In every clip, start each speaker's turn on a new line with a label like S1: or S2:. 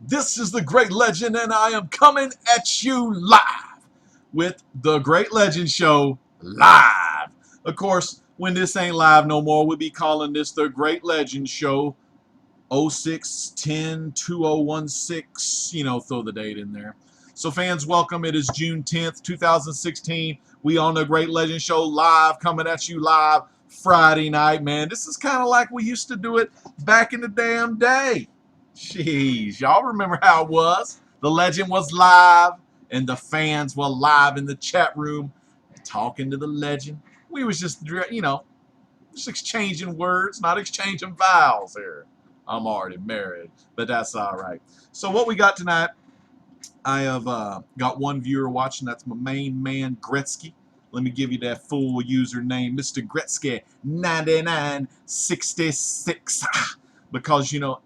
S1: This is the Great Legend, and I am coming at you live with the Great Legend Show live. Of course, when this ain't live no more, we'll be calling this the Great Legend Show 06-10-2016. Throw the date in there. So, fans, welcome. It is June 10th, 2016. We on the Great Legend Show live, coming at you live Friday night, man. This is kind of like we used to do it back in the damn day. Jeez, y'all remember how it was? The legend was live, and the fans were live in the chat room talking to the legend. We was just exchanging words, not exchanging vows here. I'm already married, but that's all right. So what we got tonight, I have got one viewer watching. That's my main man, Gretzky. Let me give you that full username, Mr. Gretzky 9966. Because, I'm a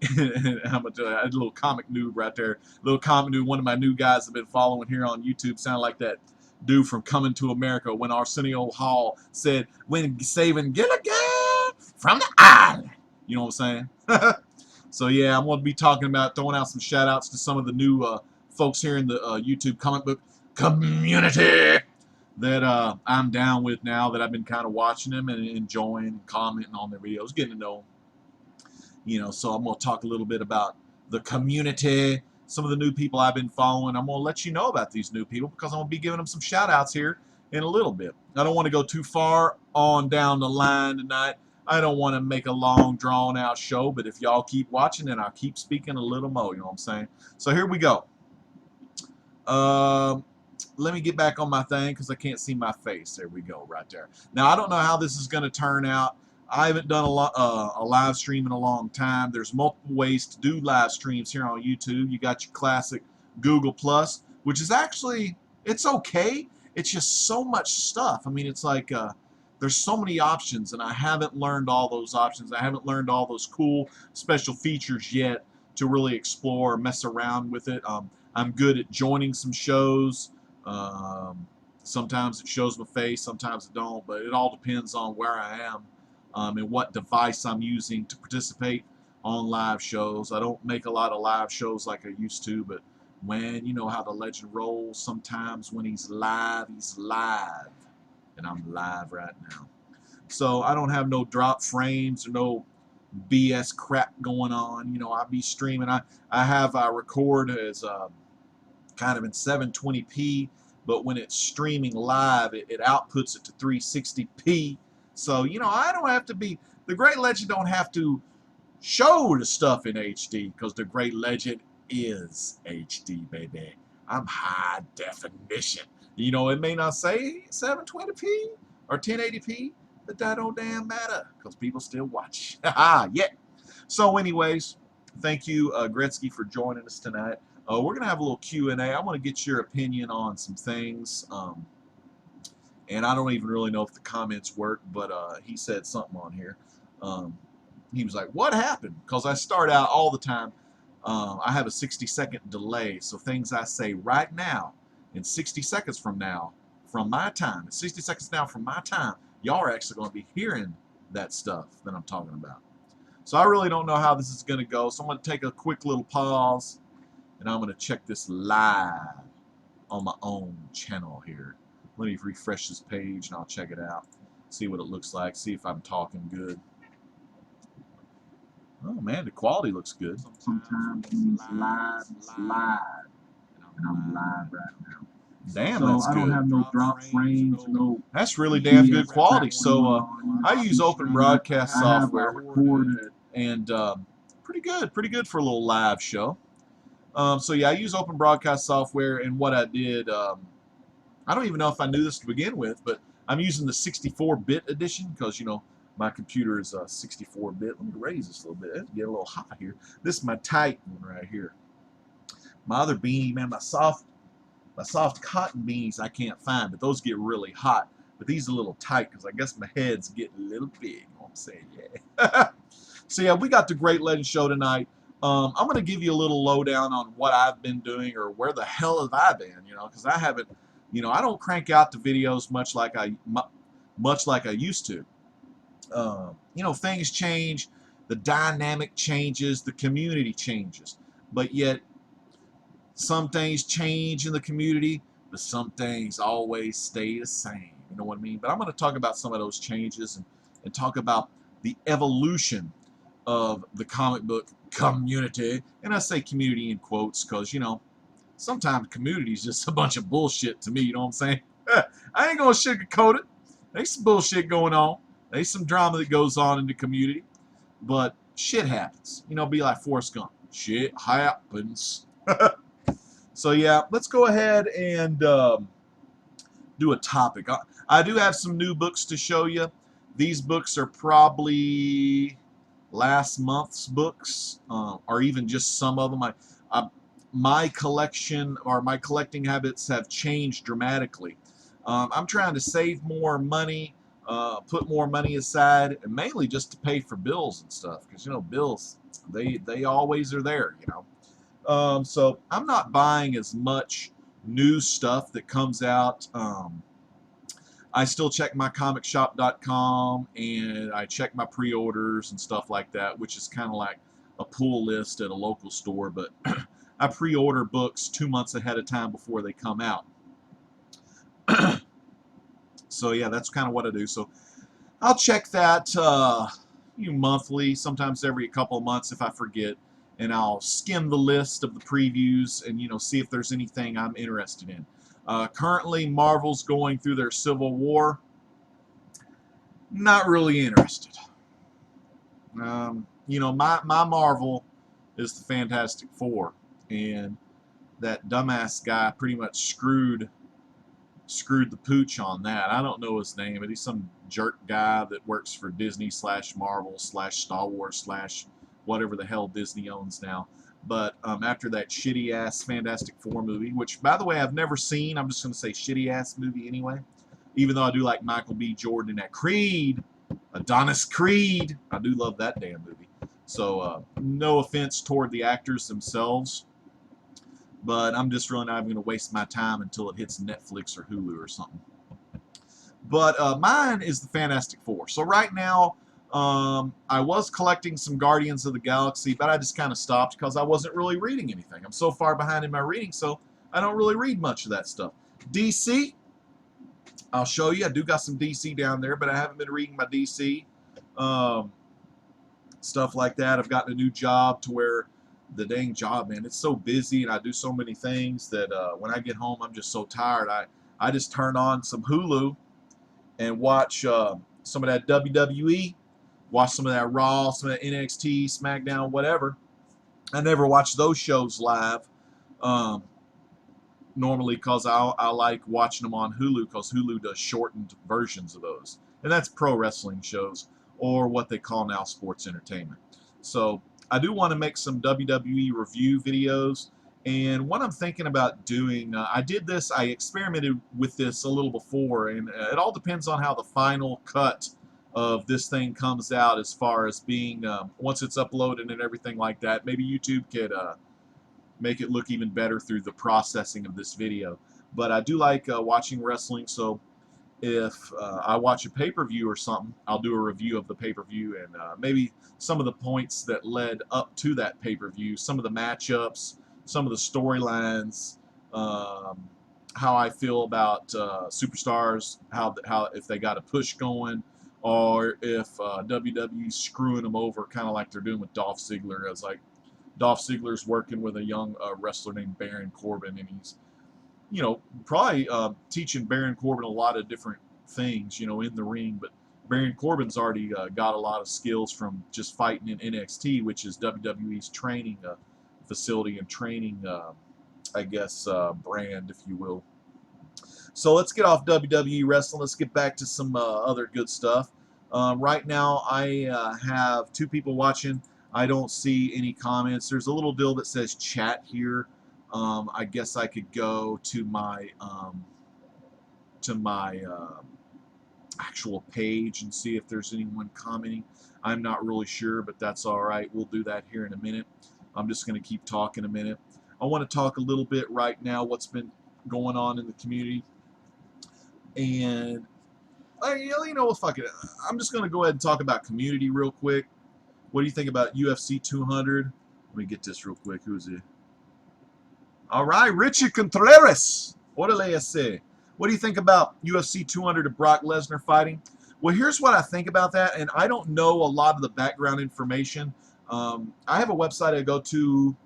S1: little comic noob right there. Little comic noob. One of my new guys I've been following here on YouTube sound like that dude from Coming to America when Arsenio Hall said, when saving Gilligan from the island. You know what I'm saying? So, yeah, I'm going to be talking about throwing out some shout-outs to some of the new folks here in the YouTube comic book community that I'm down with now, that I've been kind of watching them and enjoying, commenting on their videos, getting to know them. So I'm going to talk a little bit about the community, some of the new people I've been following. I'm going to let you know about these new people because I'm going to be giving them some shout-outs here in a little bit. I don't want to go too far on down the line tonight. I don't want to make a long, drawn-out show, but if y'all keep watching, then I'll keep speaking a little more, you know what I'm saying? So here we go. Let me get back on my thing because I can't see my face. There we go, right there. Now, I don't know how this is going to turn out. I haven't done a live stream in a long time. There's multiple ways to do live streams here on YouTube. You got your classic Google Plus, which is actually, it's okay. It's just so much stuff. I mean, it's like there's so many options, and I haven't learned all those options. I haven't learned all those cool special features yet to really explore or mess around with it. I'm good at joining some shows. Sometimes it shows my face, sometimes it don't, but it all depends on where I am. And what device I'm using to participate on live shows. I don't make a lot of live shows like I used to, but when you know how the legend rolls, sometimes when he's live, and I'm live right now. So I don't have no drop frames or no BS crap going on. I be streaming. I record as kind of in 720p, but when it's streaming live, it outputs it to 360p. So, I don't have to be, the Great Legend don't have to show the stuff in HD because the Great Legend is HD, baby. I'm high definition. It may not say 720p or 1080p, but that don't damn matter because people still watch. Yeah. So anyways, thank you, Gretzky, for joining us tonight. We're going to have a little Q&A. I want to get your opinion on some things. And I don't even really know if the comments work, but he said something on here. He was like, what happened? Because I start out all the time. I have a 60-second delay. So things I say right now, in 60 seconds from now, from my time, 60 seconds now from my time, y'all are actually going to be hearing that stuff that I'm talking about. So I really don't know how this is going to go. So I'm going to take a quick little pause, and I'm going to check this live on my own channel here. Let me refresh this page and I'll check it out, see what it looks like, see if I'm talking good. Oh man, the quality looks good.
S2: Sometimes he's live, and I'm live right now.
S1: Damn,
S2: so
S1: that's
S2: I don't
S1: good.
S2: have no drop frames, no.
S1: That's really damn good quality. So I use
S2: stream.
S1: open broadcast software,
S2: Recorded.
S1: and pretty good for a little live show. So yeah, I use open broadcast software, and what I did, I don't even know if I knew this to begin with, but I'm using the 64-bit edition because, my computer is 64-bit. Let me raise this a little bit. Let's get a little hot here. This is my tight one right here. My other beanie, man, my soft cotton beanies I can't find, but those get really hot. But these are a little tight because I guess my head's getting a little big. You know what I'm saying? Yeah. So yeah, we got the Great Legend Show tonight. I'm going to give you a little lowdown on what I've been doing or where the hell have I been, because I haven't, I don't crank out the videos much like I used to. Things change, the dynamic changes, the community changes, but yet some things change in the community, but some things always stay the same. You know what I mean? But I'm going to talk about some of those changes and talk about the evolution of the comic book community. And I say community in quotes because, you know, sometimes community is just a bunch of bullshit to me. You know what I'm saying? I ain't going to sugarcoat it. There's some bullshit going on. There's some drama that goes on in the community. But shit happens. You know, be like Forrest Gump. Shit happens. So yeah, let's go ahead and do a topic. I do have some new books to show you. These books are probably last month's books, or even just some of them. My collection or my collecting habits have changed dramatically. I'm trying to save more money, put more money aside, and mainly just to pay for bills and stuff. Because you know, bills they always are there. You know. So I'm not buying as much new stuff that comes out. I still check my comicshop.com and I check my pre-orders and stuff like that, which is kind of like a pull list at a local store, but I pre-order books 2 months ahead of time before they come out. So yeah, that's kind of what I do. So I'll check that monthly, sometimes every couple of months if I forget. And I'll skim the list of the previews and, you know, see if there's anything I'm interested in. Currently, Marvel's going through their Civil War. Not really interested. You know, my Marvel is the Fantastic Four, and that dumbass guy pretty much screwed the pooch on that. I don't know his name, but he's some jerk guy that works for Disney / Marvel / Star Wars / whatever the hell Disney owns now. But after that shitty ass Fantastic Four movie, which by the way I've never seen, I'm just going to say shitty ass movie anyway, even though I do like Michael B. Jordan in that Creed, Adonis Creed, I do love that damn movie. So no offense toward the actors themselves, but I'm just really not even going to waste my time until it hits Netflix or Hulu or something. But mine is the Fantastic Four. So right now, I was collecting some Guardians of the Galaxy, but I just kind of stopped because I wasn't really reading anything. I'm so far behind in my reading, so I don't really read much of that stuff. DC, I'll show you. I do got some DC down there, but I haven't been reading my DC. Stuff like that. I've gotten a new job to where the dang job, man, it's so busy and I do so many things that when I get home, I'm just so tired. I just turn on some Hulu and watch some of that WWE, watch some of that Raw, some of that NXT, SmackDown, whatever. I never watch those shows live normally because I like watching them on Hulu because Hulu does shortened versions of those. And that's pro wrestling shows or what they call now sports entertainment. So I do want to make some WWE review videos. And what I'm thinking about doing, I did this, I experimented with this a little before, and it all depends on how the final cut of this thing comes out as far as being, once it's uploaded and everything like that. Maybe YouTube could make it look even better through the processing of this video. But I do like watching wrestling, so if I watch a pay-per-view or something, I'll do a review of the pay-per-view and maybe some of the points that led up to that pay-per-view, some of the matchups, some of the storylines, how I feel about superstars, how if they got a push going, or if WWE's screwing them over, kind of like they're doing with Dolph Ziggler. As like Dolph Ziggler's working with a young wrestler named Baron Corbin, and he's, you know, probably teaching Baron Corbin a lot of different things, you know, in the ring. But Baron Corbin's already got a lot of skills from just fighting in NXT, which is WWE's training facility and training, I guess, brand, if you will. So let's get off WWE wrestling. Let's get back to some other good stuff. Right now, I have 2 people watching. I don't see any comments. There's a little deal that says chat here. I guess I could go to my actual page and see if there's anyone commenting. I'm not really sure, but that's all right. We'll do that here in a minute. I'm just going to keep talking a minute. I want to talk a little bit right now what's been going on in the community. And, you know, fuck it. I'm just going to go ahead and talk about community real quick. What do you think about UFC 200? Let me get this real quick. Who is it? All right, Richie Contreras. Orale ese. What do you think about UFC 200 of Brock Lesnar fighting? Well, here's what I think about that, and I don't know a lot of the background information. I have a website I go to.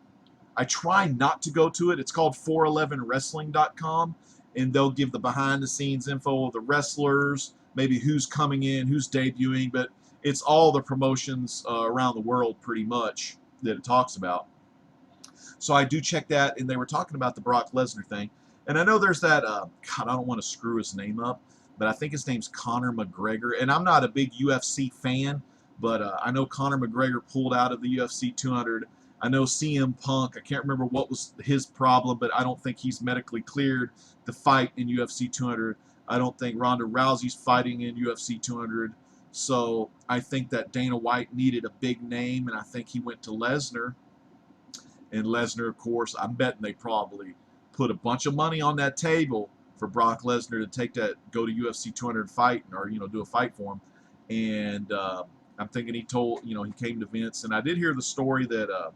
S1: I try not to go to it. It's called 411wrestling.com, and they'll give the behind-the-scenes info of the wrestlers, maybe who's coming in, who's debuting, but it's all the promotions around the world pretty much that it talks about. So I do check that, and they were talking about the Brock Lesnar thing. And I know there's that, God, I don't want to screw his name up, but I think his name's Conor McGregor. And I'm not a big UFC fan, but I know Conor McGregor pulled out of the UFC 200. I know CM Punk, I can't remember what was his problem, but I don't think he's medically cleared to fight in UFC 200. I don't think Ronda Rousey's fighting in UFC 200. So I think that Dana White needed a big name, and I think he went to Lesnar. And Lesnar, of course, I'm betting they probably put a bunch of money on that table for Brock Lesnar to take that, go to UFC 200 fight, or, you know, do a fight for him. And I'm thinking he told, you know, he came to Vince. And I did hear the story that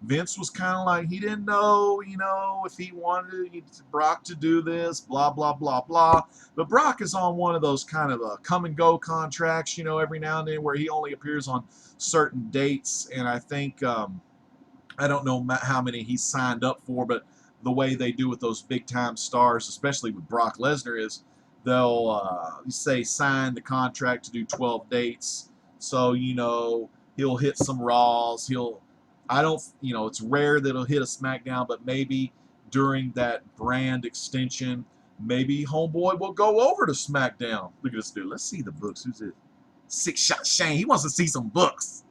S1: Vince was kind of like, he didn't know, you know, if he wanted Brock to do this, blah, blah, blah, blah. But Brock is on one of those kind of come and go contracts, you know, every now and then, where he only appears on certain dates. And I think, I don't know how many he's signed up for, but the way they do with those big-time stars, especially with Brock Lesnar, is they'll say sign the contract to do 12 dates. So, you know, he'll hit some Raws. I don't, you know, it's rare that he'll hit a SmackDown, but maybe during that brand extension, maybe Homeboy will go over to SmackDown. Look at this dude. Let's see the books. Who's it? Six Shot Shane. He wants to see some books.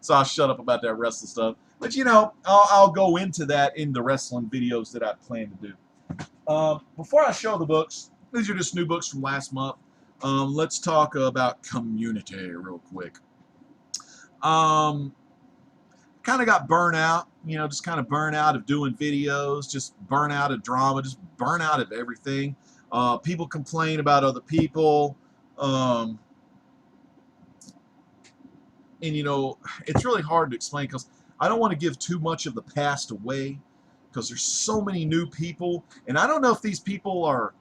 S1: So I'll shut up about that wrestling stuff. But, you know, I'll go into that in the wrestling videos that I plan to do. Before I show the books, these are just new books from last month. Let's talk about Community real quick. Kind of got burnt out, you know, just kind of burnt out of doing videos, just burnt out of drama, just burnt out of everything. People complain about other people. And, you know, it's really hard to explain because I don't want to give too much of the past away because there's so many new people. And I don't know if these people are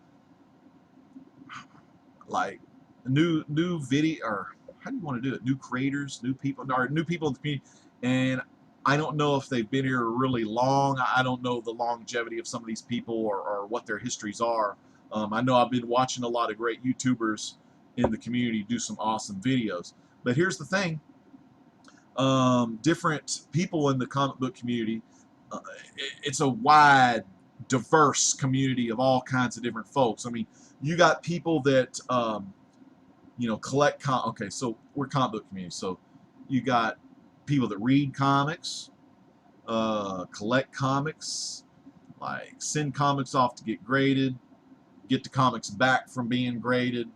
S1: like new video, or how do you want to do it? New creators, new people, or new people in the community. And I don't know if they've been here really long. I don't know the longevity of some of these people or what their histories are. I know I've been watching a lot of great YouTubers in the community do some awesome videos. But here's the thing. Different people in the comic book community. It's a wide, diverse community of all kinds of different folks. I mean, you got people that, you know, collect okay, so we're comic book community. So you got people that read comics, collect comics, like send comics off to get graded, get the comics back from being graded.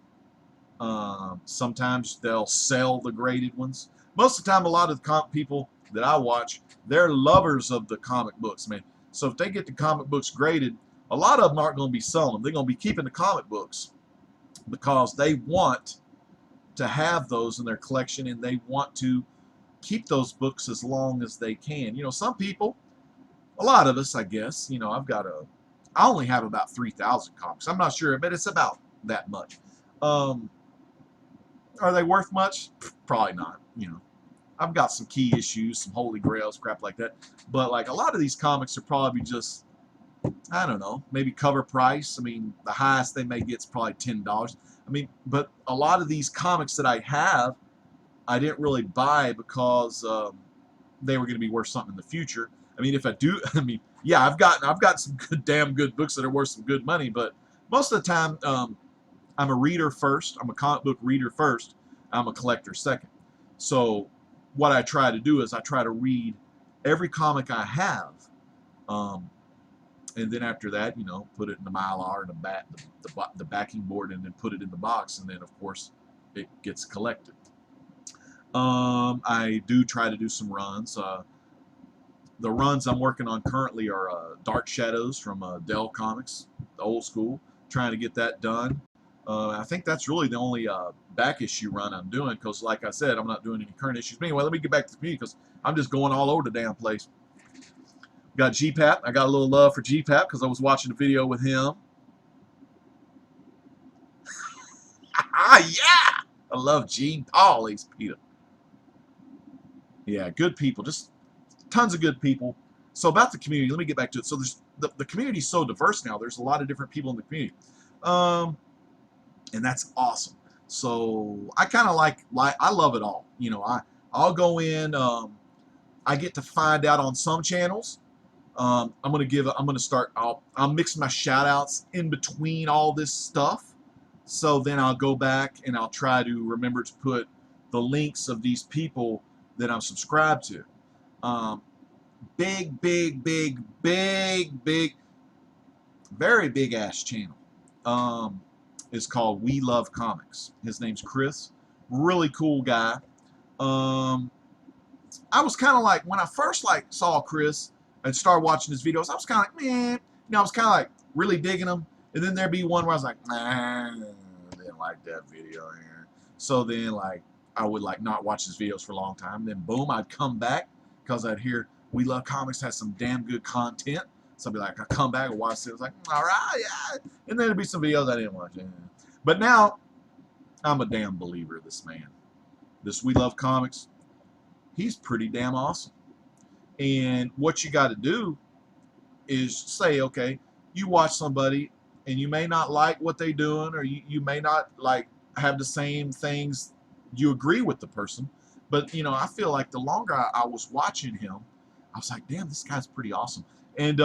S1: Sometimes they'll sell the graded ones. Most of the time, a lot of the people that I watch, they're lovers of the comic books, man. So if they get the comic books graded, a lot of them aren't going to be selling them. They're going to be keeping the comic books because they want to have those in their collection, and they want to keep those books as long as they can. You know, some people, a lot of us, I guess, you know, I only have about 3,000 comics. I'm not sure, but it's about that much. Are they worth much? Probably not, you know. I've got some key issues, some holy grails, crap like that. But like a lot of these comics are probably just, I don't know, maybe cover price. I mean, the highest they may get is probably $10. I mean, but a lot of these comics that I have, I didn't really buy because they were going to be worth something in the future. I mean, if I do, I mean, yeah, I've got some damn good books that are worth some good money, but most of the time, I'm a reader first. I'm a comic book reader first. I'm a collector second. So what I try to do is I try to read every comic I have, and then after that, you know, put it in the Mylar and the backing board, and then put it in the box, and then of course it gets collected. I do try to do some runs. The runs I'm working on currently are Dark Shadows from Dell Comics, the old school. Trying to get that done. I think that's really the only back issue run I'm doing because, like I said, I'm not doing any current issues. But anyway, let me get back to the community because I'm just going all over the damn place. Got GPAP. I got a little love for GPAP because I was watching a video with him. Yeah! I love Gene Paul. He's Peter. Yeah, good people. Just tons of good people. So about the community, let me get back to it. So there's the community is so diverse now. There's a lot of different people in the community, and that's awesome. So I kind of like I love it all. You know, I'll go in. I get to find out on some channels. I'm gonna start. I'll mix my shout outs in between all this stuff. So then I'll go back and I'll try to remember to put the links of these people that I'm subscribed to. Big, very big ass channel. Is called We Love Comics. His name's Chris. Really cool guy. I was kind of like, when I first like saw Chris and started watching his videos, I was kind of like, man, you know, I was kind of like really digging him. And then there'd be one where I was like, nah, I didn't like that video here. So then like I would like not watch his videos for a long time. Then boom, I'd come back because I'd hear We Love Comics has some damn good content. So I'd be like, I come back and watch it. I was like, all right, yeah. And then there'd be some videos I didn't watch. Yeah. But now I'm a damn believer of this man. This We Love Comics. He's pretty damn awesome. And what you got to do is say, okay, you watch somebody and you may not like what they're doing, or you may not like have the same things, you agree with the person. But, you know, I feel like the longer I was watching him, I was like, damn, this guy's pretty awesome. And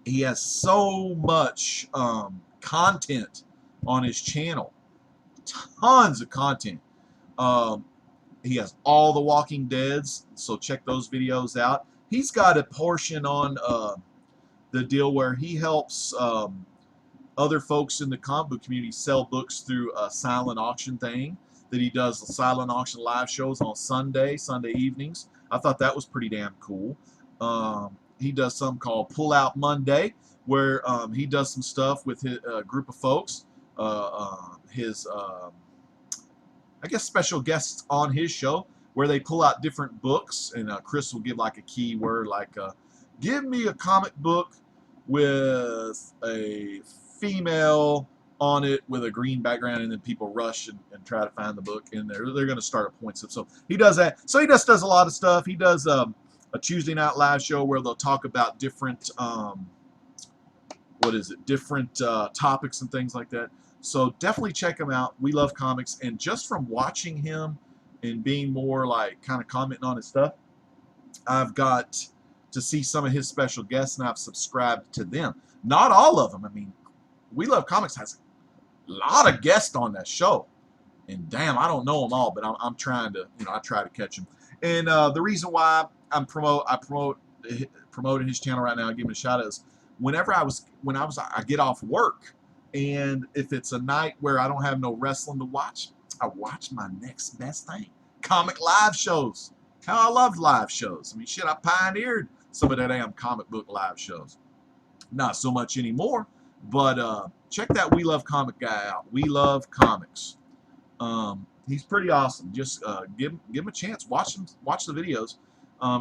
S1: he has so much content on his channel. Tons of content. He has all the Walking Deads, so check those videos out. He's got a portion on the deal where he helps other folks in the comic book community sell books through a silent auction thing that he does. The silent auction live shows on Sunday evenings. I thought that was pretty damn cool. He does something called Pull Out Monday, where he does some stuff with his group of folks. I guess special guests on his show where they pull out different books, and Chris will give like a keyword like give me a comic book with a female on it with a green background, and then people rush and try to find the book, and they're going to start a point system. So he does that. So he just does a lot of stuff. He does a Tuesday night live show where they'll talk about different different topics and things like that. So definitely check him out. We Love Comics. And just from watching him and being more like kind of commenting on his stuff, I've got to see some of his special guests, and I've subscribed to them. Not all of them. I mean, We Love Comics has a lot of guests on that show. And damn, I don't know them all, but I'm trying to, you know, I try to catch them. And the reason why I promoting his channel right now, I give him a shout out, is whenever I get off work, and if it's a night where I don't have no wrestling to watch, I watch my next best thing. Comic live shows. How I love live shows. I mean, shit, I pioneered some of that damn comic book live shows. Not so much anymore, but check that We Love Comic Guy out. We Love Comics. He's pretty awesome. Just give him a chance. Watch the videos.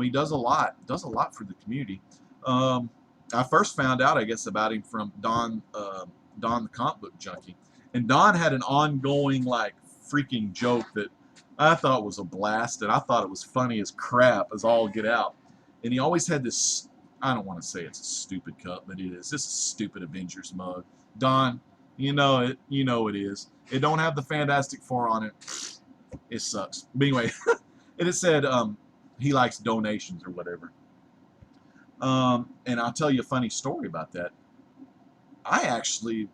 S1: He does a lot for the community. I first found out, I guess, about him from Don the Comic Book Junkie. And Don had an ongoing, like, freaking joke that I thought was a blast, and I thought it was funny as crap as all get out. And he always had this, I don't want to say it's a stupid cup, but it is. This is a stupid Avengers mug. Don, you know it is. It don't have the Fantastic Four on it. It sucks. But anyway, and it said he likes donations or whatever. And I'll tell you a funny story about that. I actually,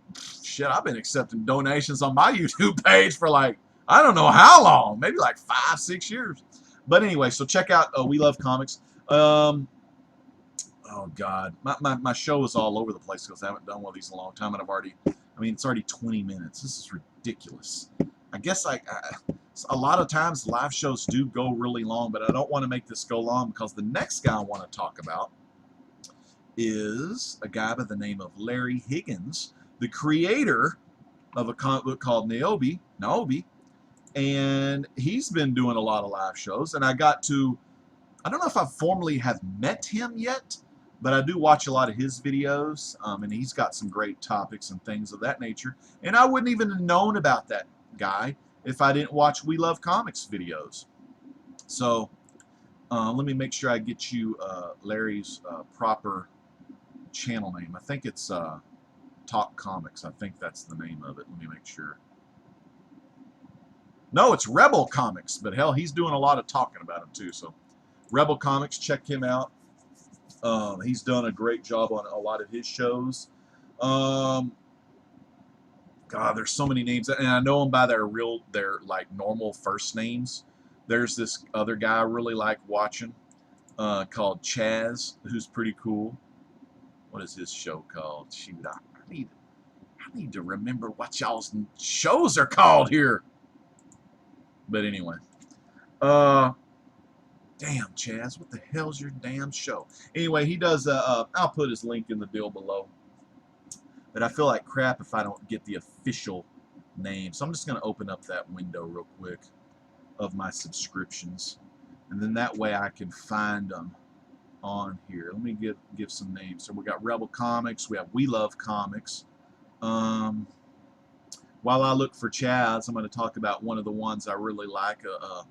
S1: I've been accepting donations on my YouTube page for like, I don't know how long, maybe like 5-6 years. But anyway, so check out We Love Comics. Oh God, my show is all over the place because I haven't done one of these in a long time, and it's already 20 minutes. This is ridiculous. I guess a lot of times live shows do go really long, but I don't want to make this go long because the next guy I want to talk about is a guy by the name of Larry Higgins, the creator of a comic book called Niobe, and he's been doing a lot of live shows, and I got to I don't know if I formally have met him yet, but I do watch a lot of his videos, and he's got some great topics and things of that nature. And I wouldn't even have known about that guy if I didn't watch We Love Comics videos. So let me make sure I get you Larry's proper channel name. I think it's Talk Comics. I think that's the name of it. Let me make sure. No, it's Rebel Comics, but hell, he's doing a lot of talking about him too. So Rebel Comics, check him out. He's done a great job on a lot of his shows. God, there's so many names, and I know them by their like normal first names. There's this other guy I really like watching called Chaz, who's pretty cool. What is his show called? Shoot, I need to remember what y'all's shows are called here. But anyway, damn Chaz, what the hell's your damn show? Anyway, he does. I'll put his link in the deal below. But I feel like crap if I don't get the official name. So I'm just going to open up that window real quick of my subscriptions, and then that way I can find them on here. Let me give some names. So we got Rebel Comics, we have We Love Comics. While I look for Chaz, I'm going to talk about one of the ones I really like, a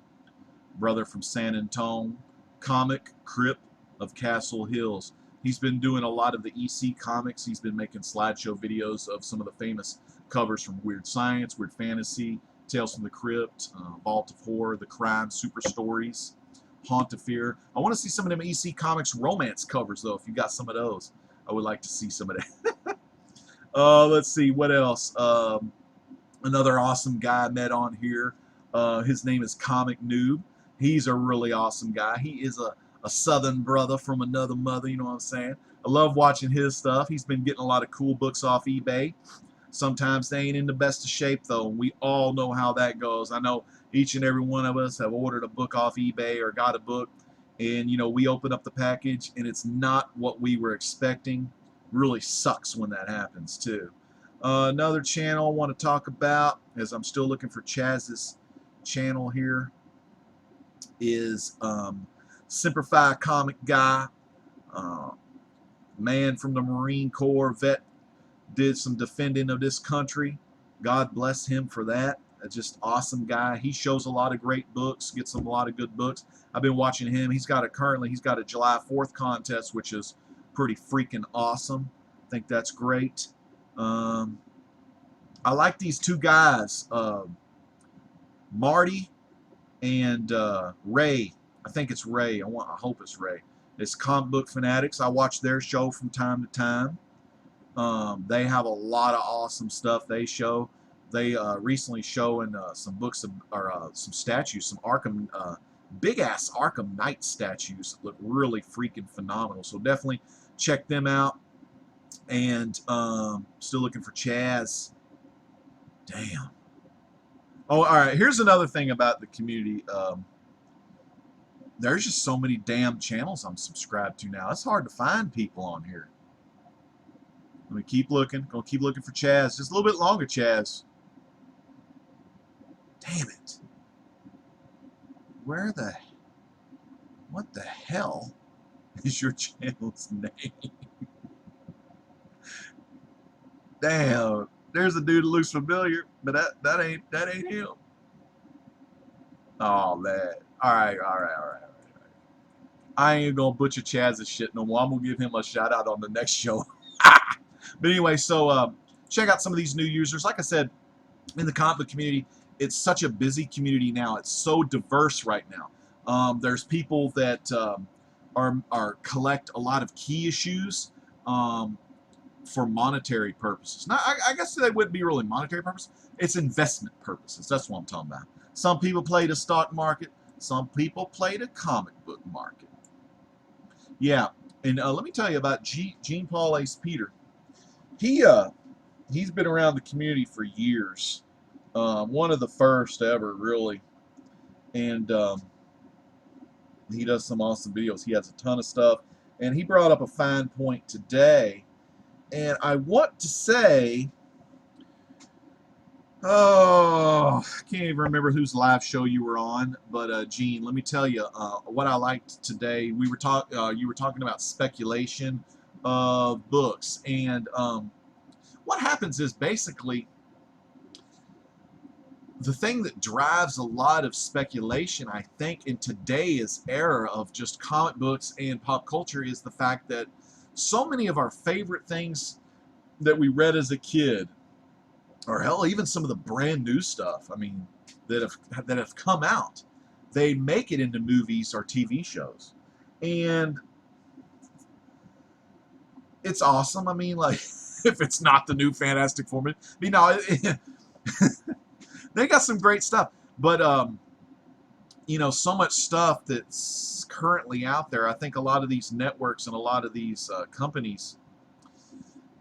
S1: brother from San Antonio, Comic Crip of Castle Hills. He's been doing a lot of the EC comics. He's been making slideshow videos of some of the famous covers from Weird Science, Weird Fantasy, Tales from the Crypt, Vault of Horror, The Crime, Super Stories, Haunt of Fear. I want to see some of them EC Comics romance covers, though. If you got some of those, I would like to see some of that. Let's see, what else? Another awesome guy I met on here. His name is Comic Noob. He's a really awesome guy. He is a southern brother from another mother, you know what I'm saying? I love watching his stuff. He's been getting a lot of cool books off eBay. Sometimes they ain't in the best of shape, though. We all know how that goes. I know each and every one of us have ordered a book off eBay or got a book, and you know, we open up the package and it's not what we were expecting. Really sucks when that happens too. Another channel I want to talk about, as I'm still looking for Chaz's channel here, is SemperFi Comic Guy. Man from the Marine Corps, vet, did some defending of this country. God bless him for that. Just awesome guy. He shows a lot of great books, gets a lot of good books. I've been watching him. He's got a July 4th contest, which is pretty freaking awesome. I think that's great. I like these two guys, Marty and Ray. I think it's Ray. I hope it's Ray. It's Comic Book Fanatics. I watch their show from time to time. They have a lot of awesome stuff they show. They recently showing some books or some statues, some Arkham, big ass Arkham Knight statues that look really freaking phenomenal. So definitely check them out. And still looking for Chaz. Damn. Oh, all right. Here's another thing about the community. There's just so many damn channels I'm subscribed to now. It's hard to find people on here. Let me keep looking. Gonna keep looking for Chaz. Just a little bit longer, Chaz. Damn it. What the hell is your channel's name? Damn. There's a dude that looks familiar, but that ain't him. Oh man. All right. I ain't gonna butcher Chaz's shit no more. I'm gonna give him a shout out on the next show. But anyway, so check out some of these new users. Like I said, in the comic book community, it's such a busy community now. It's so diverse right now. There's people that are collect a lot of key issues for monetary purposes. Now, I guess they wouldn't be really monetary purposes. It's investment purposes. That's what I'm talking about. Some people play the stock market. Some people play the comic book market. Yeah, and let me tell you about Jean Paul Ace Peter. He's been around the community for years. One of the first ever, really. And he does some awesome videos. He has a ton of stuff. And he brought up a fine point today. And I want to say, Oh, I can't even remember whose live show you were on, but Gene, let me tell you what I liked today. You were talking about speculation of books, and what happens is basically the thing that drives a lot of speculation, I think, in today's era of just comic books and pop culture is the fact that so many of our favorite things that we read as a kid, or hell, even some of the brand new stuff, I mean, that have come out, they make it into movies or TV shows, and it's awesome. I mean, like, if it's not the new Fantastic Four, I mean, no, they got some great stuff, but so much stuff that's currently out there. I think a lot of these networks and a lot of these companies,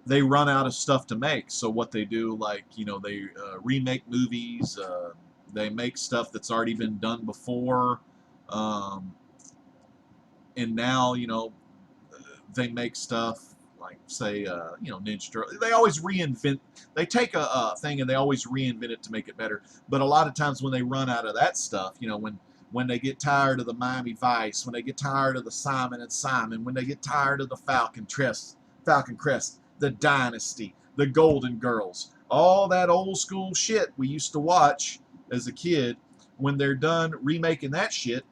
S1: they run out of stuff to make. So what they do, like, they remake movies, they make stuff that's already been done before, and now, they make stuff like, say, Ninja Turtle. They always reinvent. They take a thing and they always reinvent it to make it better. But a lot of times when they run out of that stuff, when they get tired of the Miami Vice, when they get tired of the Simon and Simon, when they get tired of the Falcon Crest, the Dynasty, the Golden Girls, all that old school shit we used to watch as a kid, when they're done remaking that shit,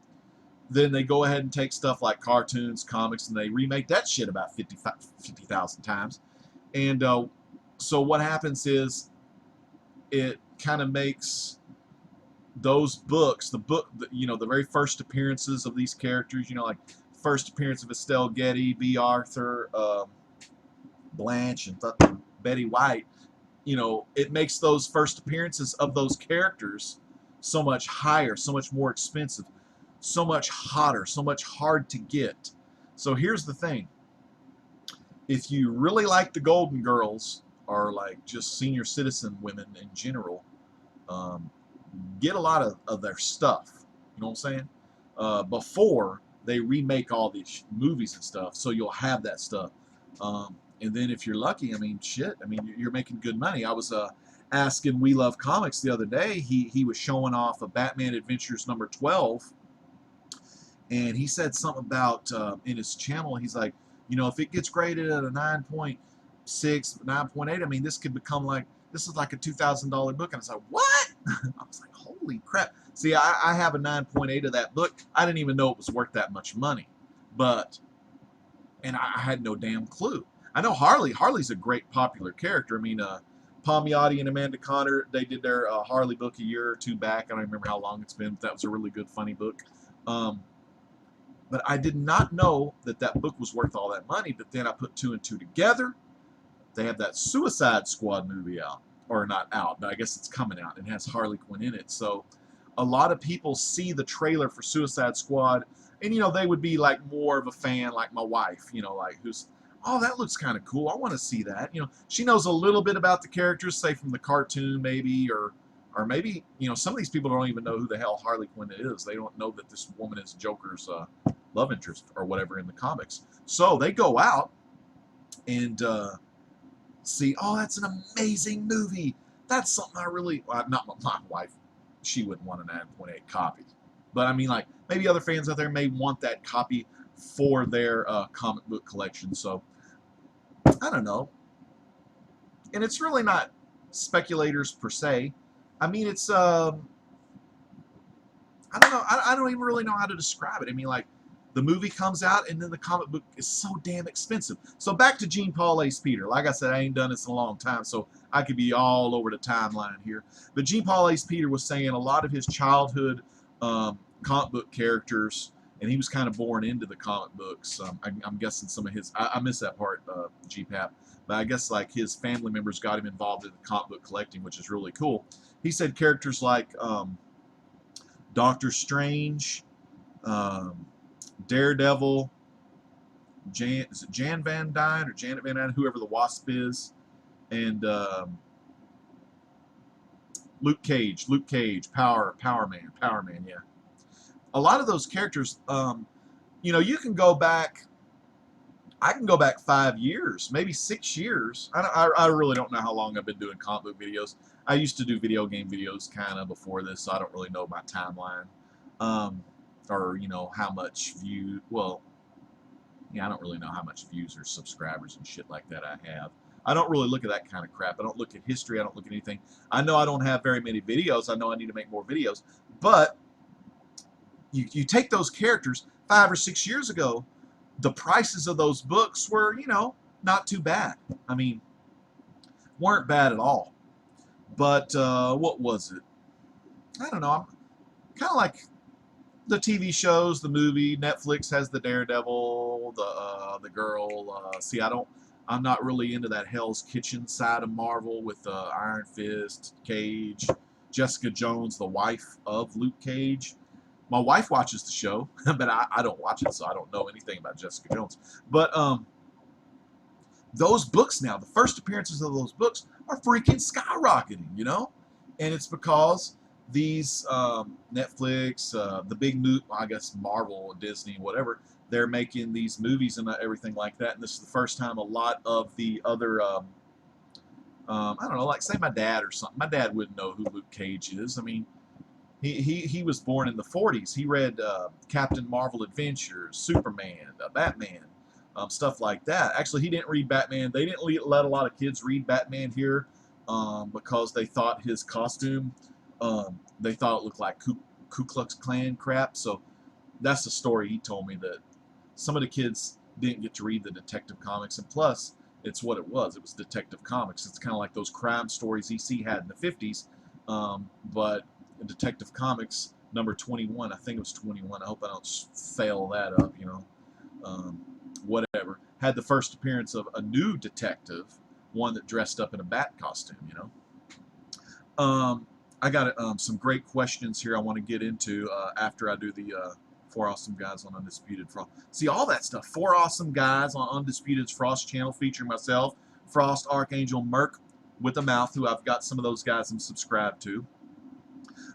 S1: then they go ahead and take stuff like cartoons, comics, and they remake that shit about 50,000 times. And so what happens is it kind of makes those books, the very first appearances of these characters, like first appearance of Estelle Getty, B. Arthur, Blanche, and Betty White, it makes those first appearances of those characters so much higher, so much more expensive, so much hotter, so much hard to get. So here's the thing. If you really like the Golden Girls, or like just senior citizen women in general, get a lot of their stuff. You know what I'm saying? Before they remake all these movies and stuff, so you'll have that stuff. And then if you're lucky, I mean, shit, I mean, you're making good money. I was asking We Love Comics the other day. He was showing off a Batman Adventures number 12, and he said something about in his channel. He's like, if it gets graded at a 9.6, 9.8, I mean, this could become like, this is like a $2,000 book. And I was like, what? I was like, holy crap. See, I have a 9.8 of that book. I didn't even know it was worth that much money. And I had no damn clue. I know Harley's a great popular character. I mean, Palmiotti and Amanda Connor, they did their Harley book a year or two back. I don't remember how long it's been, but that was a really good, funny book. But I did not know that book was worth all that money. But then I put two and two together. They have that Suicide Squad movie out. Or not out, but I guess it's coming out. It has Harley Quinn in it. So a lot of people see the trailer for Suicide Squad, and, they would be like more of a fan, like my wife, like who's, oh, that looks kind of cool. I want to see that. She knows a little bit about the characters, say from the cartoon maybe, or maybe, some of these people don't even know who the hell Harley Quinn is. They don't know that this woman is Joker's love interest or whatever in the comics. So they go out and see, oh, that's an amazing movie. That's something I really, not my wife, she wouldn't want a 9.8 copy. But I mean, like, maybe other fans out there may want that copy for their comic book collection. So, I don't know. And it's really not speculators per se. I mean, it's, I don't know. I don't even really know how to describe it. I mean, like, the movie comes out, and then the comic book is so damn expensive. So back to Jean Paul Ace Peter. Like I said, I ain't done this in a long time, so I could be all over the timeline here. But Jean Paul Ace Peter was saying a lot of his childhood comic book characters, and he was kind of born into the comic books. I'm guessing some of his, I missed that part, GPAP, but I guess like his family members got him involved in the comic book collecting, which is really cool. He said characters like Doctor Strange, Daredevil, is it Jan Van Dyne or Janet Van Dyne, whoever the Wasp is, and Luke Cage, Power Man, yeah. A lot of those characters, you can go back. I can go back 5 years, maybe 6 years. I really don't know how long I've been doing comic book videos. I used to do video game videos kind of before this, so I don't really know my timeline. Or, you know, how much view, well, yeah, I don't really know how much views or subscribers and shit like that I have. I don't really look at that kind of crap. I don't look at history. I don't look at anything. I know I don't have very many videos. I know I need to make more videos. But you take those characters 5 or 6 years ago, the prices of those books were, you know, not too bad. I mean, weren't bad at all. But what was it? I don't know. I'm kind of like the TV shows, the movie. Netflix has the Daredevil, the girl. See, I'm not really into that Hell's Kitchen side of Marvel with Iron Fist, Cage, Jessica Jones, the wife of Luke Cage. My wife watches the show, but I don't watch it, so I don't know anything about Jessica Jones. But those books now, the first appearances of those books are freaking skyrocketing, you know? And it's because these Netflix, the big I guess Marvel, Disney, whatever, they're making these movies and everything like that. And this is the first time a lot of the other, I don't know, like say my dad or something. My dad wouldn't know who Luke Cage is. I mean, he was born in the 40s. He read Captain Marvel Adventures, Superman, Batman, stuff like that. Actually, he didn't read Batman. They didn't let a lot of kids read Batman here because they thought his costume, they thought it looked like Ku Klux Klan crap. So that's the story he told me, that some of the kids didn't get to read the Detective Comics. And plus, it's what it was. It was Detective Comics. It's kind of like those crime stories EC had in the 50s, but Detective Comics number 21, I think it was 21, I hope I don't fail that up, you know, whatever, had the first appearance of a new detective, one that dressed up in a bat costume, you know. I got some great questions here I want to get into after I do the 4 Awesome Guys on Undisputed Frost. See, all that stuff, 4 Awesome Guys on Undisputed Frost channel, featuring myself, Frost, Archangel, Merc with a Mouth, who I've got some of those guys I'm subscribed to.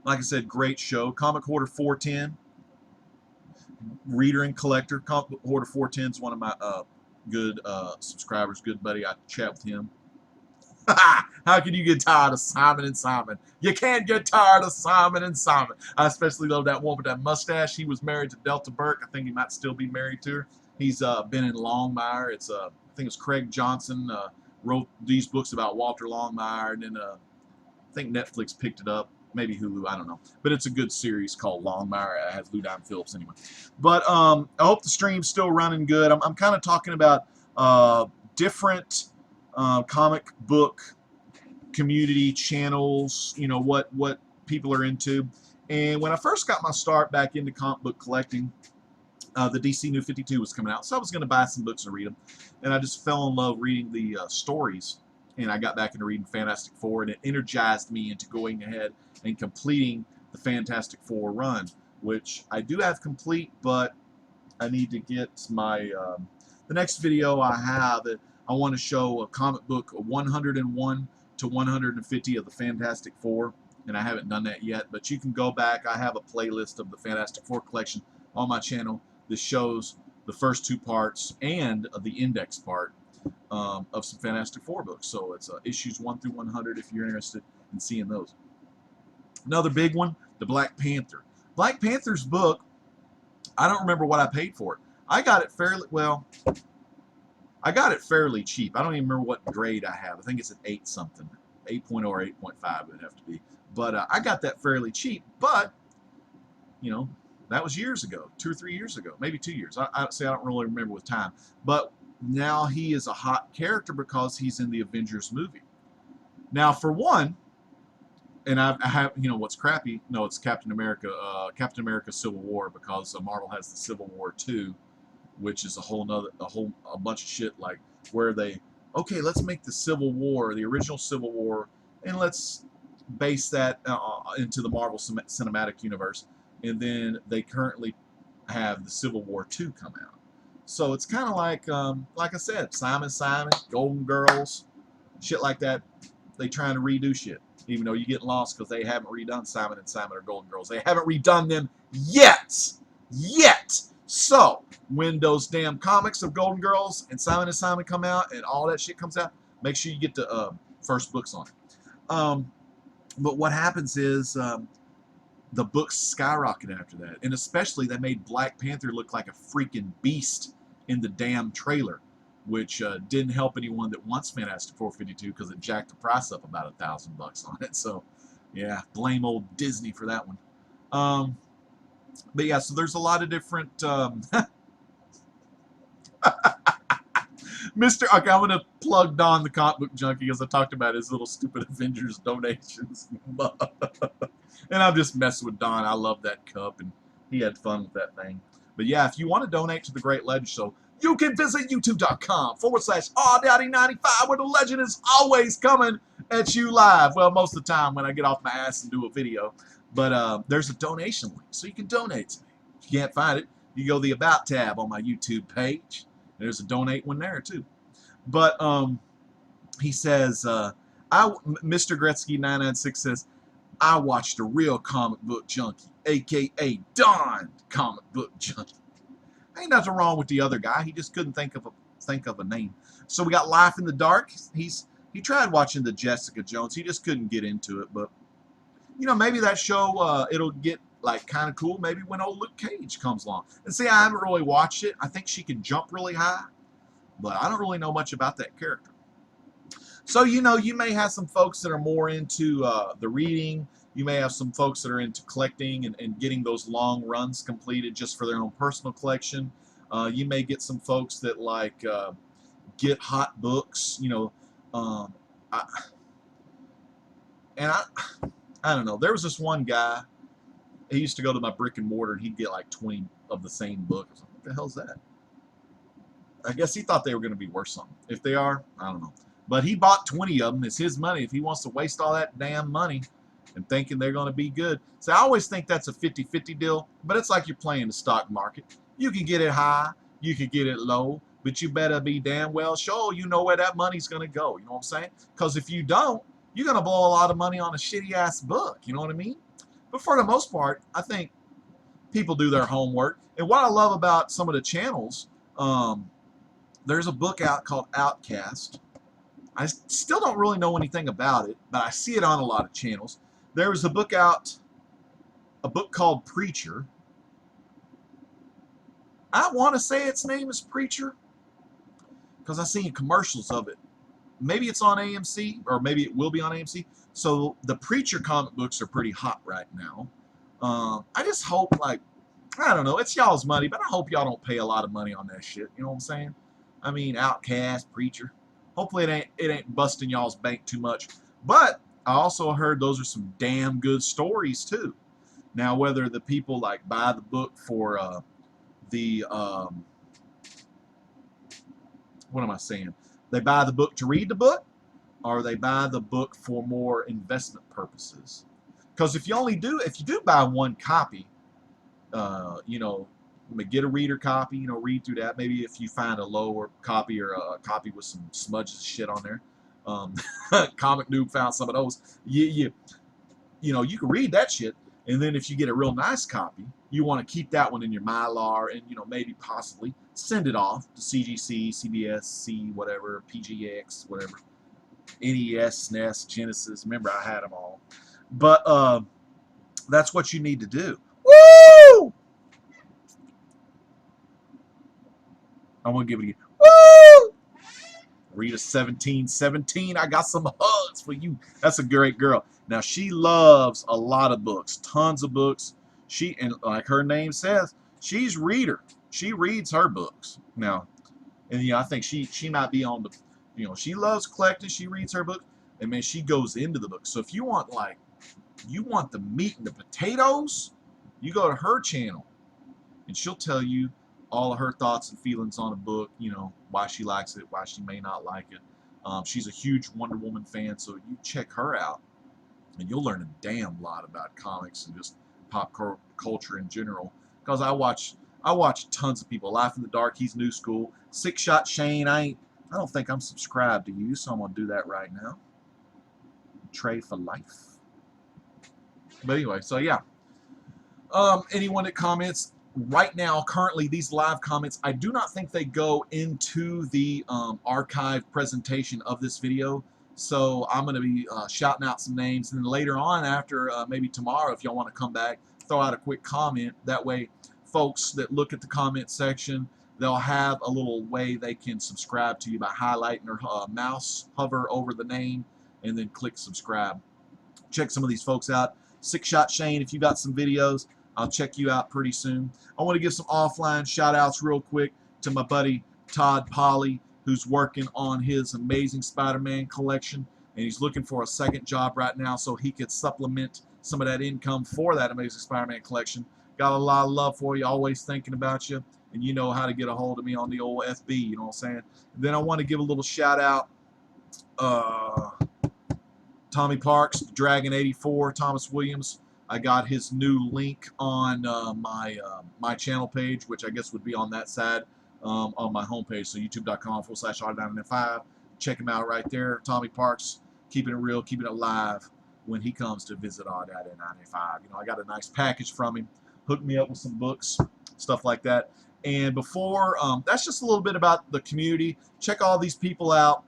S1: Like I said, great show. Comic Hoarder 410, reader and collector. Comic Hoarder 410 is one of my good subscribers, good buddy. I chat with him. How can you get tired of Simon and Simon? You can't get tired of Simon and Simon. I especially love that one with that mustache. He was married to Delta Burke. I think he might still be married to her. He's been in Longmire. It's I think it was Craig Johnson wrote these books about Walter Longmire, and then I think Netflix picked it up. Maybe Hulu, I don't know. But it's a good series called Longmire. It has Lou Diamond Phillips anyway. But I hope the stream's still running good. I'm kind of talking about different comic book community channels, you know, what people are into. And when I first got my start back into comic book collecting, the DC New 52 was coming out. So I was going to buy some books and read them. And I just fell in love reading the stories. And I got back into reading Fantastic Four, and it energized me into going ahead and completing the Fantastic Four run, which I do have complete, but I need to get my, the next video I have, I want to show a comic book 101 to 150 of the Fantastic Four, and I haven't done that yet, but you can go back. I have a playlist of the Fantastic Four collection on my channel that shows the first 2 parts and the index part of some Fantastic Four books. So it's issues 1 through 100 if you're interested in seeing those. Another big one, the Black Panther. Black Panther's book, I don't remember what I paid for it. I got it fairly, well, I got it fairly cheap. I don't even remember what grade I have. I think it's an 8 something. 8.0 or 8.5 it would have to be. But I got that fairly cheap. But, you know, that was years ago, 2 or 3 years ago, maybe 2 years. I don't really remember with time. But now he is a hot character because he's in the Avengers movie. Now, for one, and I have, you know, what's crappy? No, it's Captain America Civil War, because Marvel has the Civil War 2, which is a bunch of shit, like where they, okay, let's make the Civil War, the original Civil War, and let's base that into the Marvel Cinematic Universe. And then they currently have the Civil War 2 come out. So it's kind of like I said, Simon, Golden Girls, shit like that. They trying to redo shit, even though you get lost because they haven't redone Simon and Simon or Golden Girls. They haven't redone them yet. So when those damn comics of Golden Girls and Simon come out and all that shit comes out, make sure you get the first books on it. But what happens is the books skyrocket after that, and especially they made Black Panther look like a freaking beast in the damn trailer, which didn't help anyone that wants Fantastic Four 52 because it jacked the price up about $1,000 on it. So yeah, blame old Disney for that one. But yeah, so there's a lot of different Mr. Okay, I'm gonna plug Don the comic book junkie because I talked about his little stupid Avengers donations. And I'm just messing with Don. I love that cup, and he had fun with that thing. But yeah, if you want to donate to the Great Legend Show, you can visit youtube.com/RDaddy95, where the legend is always coming at you live. Well, most of the time when I get off my ass and do a video. But there's a donation link, so you can donate to me. If you can't find it, you go to the About tab on my YouTube page. There's a donate one there, too. But he says, Mr. Gretzky996 says, I watched a real comic book junkie, a.k.a. Don comic book junkie. Ain't nothing wrong with the other guy. He just couldn't think of a name. So we got Life in the Dark. He tried watching the Jessica Jones. He just couldn't get into it. But, you know, maybe that show, it'll get, like, kind of cool. Maybe when old Luke Cage comes along. And see, I haven't really watched it. I think she can jump really high. But I don't really know much about that character. So, you know, you may have some folks that are more into the reading. You may have some folks that are into collecting and getting those long runs completed just for their own personal collection. You may get some folks that like get hot books, you know. I don't know. There was this one guy. He used to go to my brick and mortar, and he'd get like 20 of the same book. I was like, what the hell's that? I guess he thought they were going to be worth something. If they are, I don't know. But he bought 20 of them. It's his money. If he wants to waste all that damn money and thinking they're going to be good. So I always think that's a 50-50 deal, but it's like you're playing the stock market. You can get it high, you can get it low, but you better be damn well sure you know where that money's going to go. You know what I'm saying? Because if you don't, you're going to blow a lot of money on a shitty-ass book. You know what I mean? But for the most part, I think people do their homework. And what I love about some of the channels, there's a book out called Outcast. I still don't really know anything about it, but I see it on a lot of channels. There was a book out, a book called Preacher. I want to say its name is Preacher because I've seen commercials of it. Maybe it's on AMC, or maybe it will be on AMC. So the Preacher comic books are pretty hot right now. I just hope, like, I don't know, it's y'all's money, but I hope y'all don't pay a lot of money on that shit. You know what I'm saying? I mean, Outcast, Preacher. Hopefully it ain't busting y'all's bank too much. But I also heard those are some damn good stories too. Now, whether the people like buy the book for what am I saying? They buy the book to read the book, or they buy the book for more investment purposes. Because if you do buy one copy, you know, get a reader copy, you know, read through that. Maybe if you find a lower copy or a copy with some smudges shit on there. Comic Noob found some of those. You know, you can read that shit, and then if you get a real nice copy, you want to keep that one in your Mylar, and, you know, maybe possibly send it off to CGC, CBS, C, whatever, PGX, whatever, NES, SNES, Genesis. Remember, I had them all. But that's what you need to do. Woo! I'm gonna give it again. Woo! Rita 1717, I got some hugs for you. That's a great girl. Now she loves a lot of books, tons of books. And like her name says, she's a reader. She reads her books. Now, and I think she might be on the, she loves collecting. She reads her books, and man, she goes into the book. So if you want the meat and the potatoes, you go to her channel, and she'll tell you all of her thoughts and feelings on a book, why she likes it, why she may not like it. She's a huge Wonder Woman fan, so you check her out, and you'll learn a damn lot about comics and just pop culture in general. Because I watch tons of people. Life in the Dark, he's new school. Six Shot Shane, I don't think I'm subscribed to you, so I'm gonna do that right now. Trey for life. But anyway, so yeah. Anyone that comments, right now, currently, these live comments, I do not think they go into the archive presentation of this video. So I'm going to be shouting out some names. And then later on, after maybe tomorrow, if y'all want to come back, throw out a quick comment. That way, folks that look at the comment section, they'll have a little way they can subscribe to you by highlighting their mouse, hover over the name, and then click subscribe. Check some of these folks out. Six Shot Shane, if you got some videos, I'll check you out pretty soon. I want to give some offline shout outs real quick to my buddy Todd Polly, who's working on his amazing Spider-Man collection, and he's looking for a second job right now so he could supplement some of that income for that amazing Spider-Man collection. Got a lot of love for you, always thinking about you, and you know how to get a hold of me on the old FB, you know what I'm saying? And then I want to give a little shout out Tommy Parks, Dragon 84, Thomas Williams. I got his new link on my channel page, which I guess would be on that side on my homepage. So youtube.com/R995. Check him out right there. Tommy Parks, keeping it real, keeping it live when he comes to visit R995. You know, I got a nice package from him. Hooked me up with some books, stuff like that. And before, that's just a little bit about the community. Check all these people out.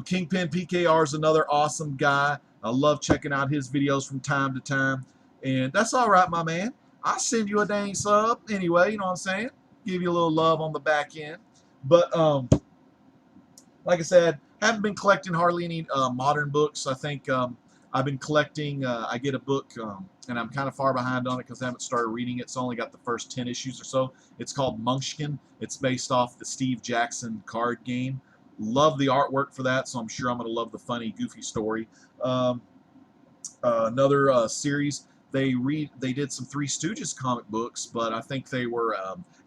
S1: Kingpin PKR is another awesome guy. I love checking out his videos from time to time. And that's all right, my man. I'll send you a dang sub anyway, you know what I'm saying? Give you a little love on the back end. But like I said, haven't been collecting hardly any modern books. I think I've been collecting, I get a book, and I'm kind of far behind on it because I haven't started reading it. It's only got the first 10 issues or so. It's called Munchkin. It's based off the Steve Jackson card game. Love the artwork for that, so I'm sure I'm going to love the funny, goofy story. Another series, they did some Three Stooges comic books, but I think they were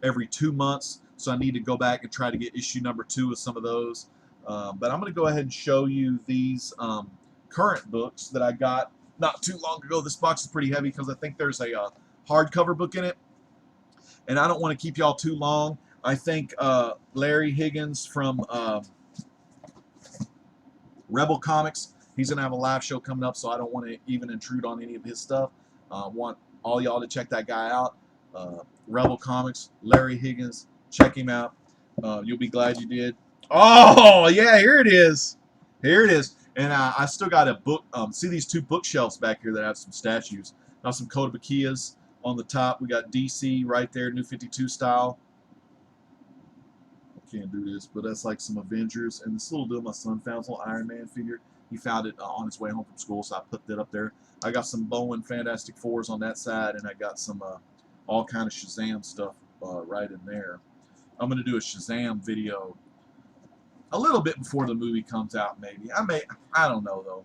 S1: every 2 months, so I need to go back and try to get issue number 2 of some of those. But I'm going to go ahead and show you these current books that I got not too long ago. This box is pretty heavy because I think there's a hardcover book in it, and I don't want to keep y'all too long. I think Larry Higgins from Rebel Comics, he's going to have a live show coming up, so I don't want to even intrude on any of his stuff. Want all y'all to check that guy out. Rebel Comics, Larry Higgins, check him out. You'll be glad you did. Oh, yeah, here it is. Here it is. And I still got a book. See these 2 bookshelves back here that have some statues. Now some Kotobukias on the top. We got DC right there, New 52 style. Can't do this, but that's like some Avengers. And this little deal my son found, this little Iron Man figure. He found it on his way home from school, so I put that up there. I got some Bowen Fantastic Fours on that side, and I got some all kind of Shazam stuff right in there. I'm going to do a Shazam video a little bit before the movie comes out, maybe. I don't know, though.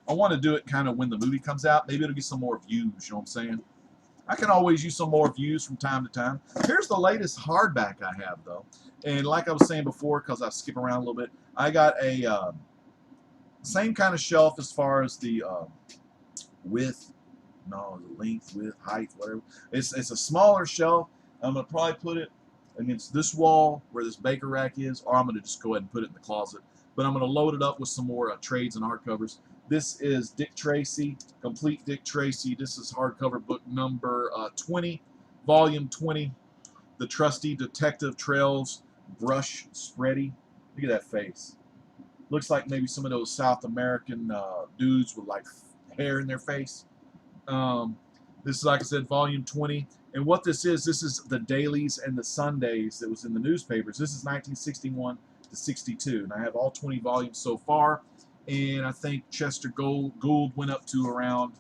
S1: I want to do it kind of when the movie comes out. Maybe it'll get some more views, you know what I'm saying? I can always use some more views from time to time. Here's the latest hardback I have, though. And like I was saying before, because I skip around a little bit, I got a same kind of shelf as far as the width, no, the length, width, height, whatever. It's a smaller shelf. I'm going to probably put it against this wall where this baker rack is, or I'm going to just go ahead and put it in the closet. But I'm going to load it up with some more trades and hardcovers. This is Dick Tracy, Complete Dick Tracy. This is hardcover book number 20, volume 20. The Trusty Detective Trails Brush Spready. Look at that face. Looks like maybe some of those South American dudes with like hair in their face. This is, like I said, volume 20. And what this is the dailies and the Sundays that was in the newspapers. This is 1961 to 62. And I have all 20 volumes so far. And I think Chester Gould went up to around,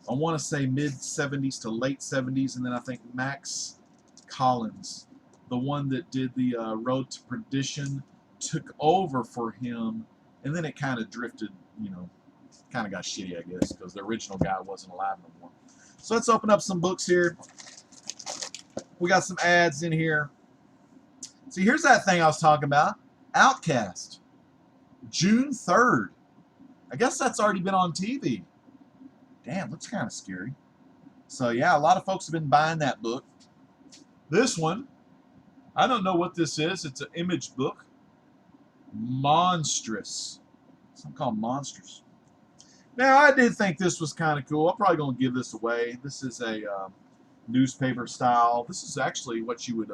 S1: I want to say mid-70s to late 70s. And then I think Max Collins, the one that did the Road to Perdition, took over for him. And then it kind of drifted, you know, kind of got shitty, I guess, because the original guy wasn't alive no more. So let's open up some books here. We got some ads in here. See, here's that thing I was talking about. Outcast. June 3rd. I guess that's already been on TV. Damn, looks kind of scary. So yeah, a lot of folks have been buying that book. This one, I don't know what this is. It's an image book. Monstrous. Something called Monstrous. Now, I did think this was kind of cool. I'm probably going to give this away. This is a newspaper style. This is actually what you would,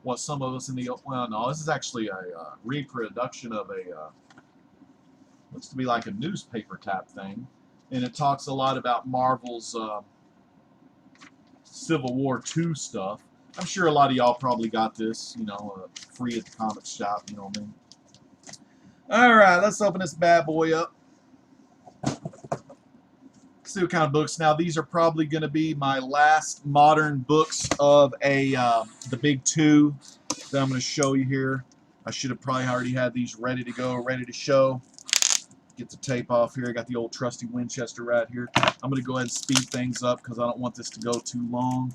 S1: what some of us in the, well, no, this is actually a reproduction of a, looks to be like a newspaper type thing. And it talks a lot about Marvel's Civil War II stuff. I'm sure a lot of y'all probably got this, you know, free at the comic shop, you know what I mean? All right, let's open this bad boy up. See what kind of books. Now, these are probably going to be my last modern books of the big two that I'm going to show you here. I should have probably already had these ready to go, ready to show. Get the tape off here. I got the old trusty Winchester right here. I'm going to go ahead and speed things up because I don't want this to go too long.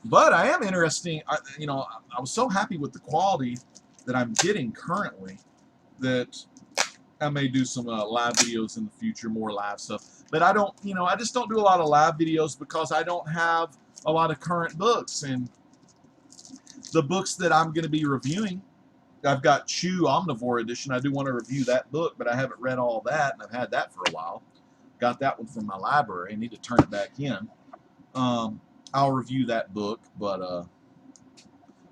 S1: But I am interesting. You know, I was so happy with the quality that I'm getting currently that I may do some live videos in the future, more live stuff. But I don't, you know, I just don't do a lot of live videos because I don't have a lot of current books. And the books that I'm going to be reviewing, I've got Chew Omnivore Edition. I do want to review that book, but I haven't read all that, and I've had that for a while. Got that one from my library. I need to turn it back in. I'll review that book, but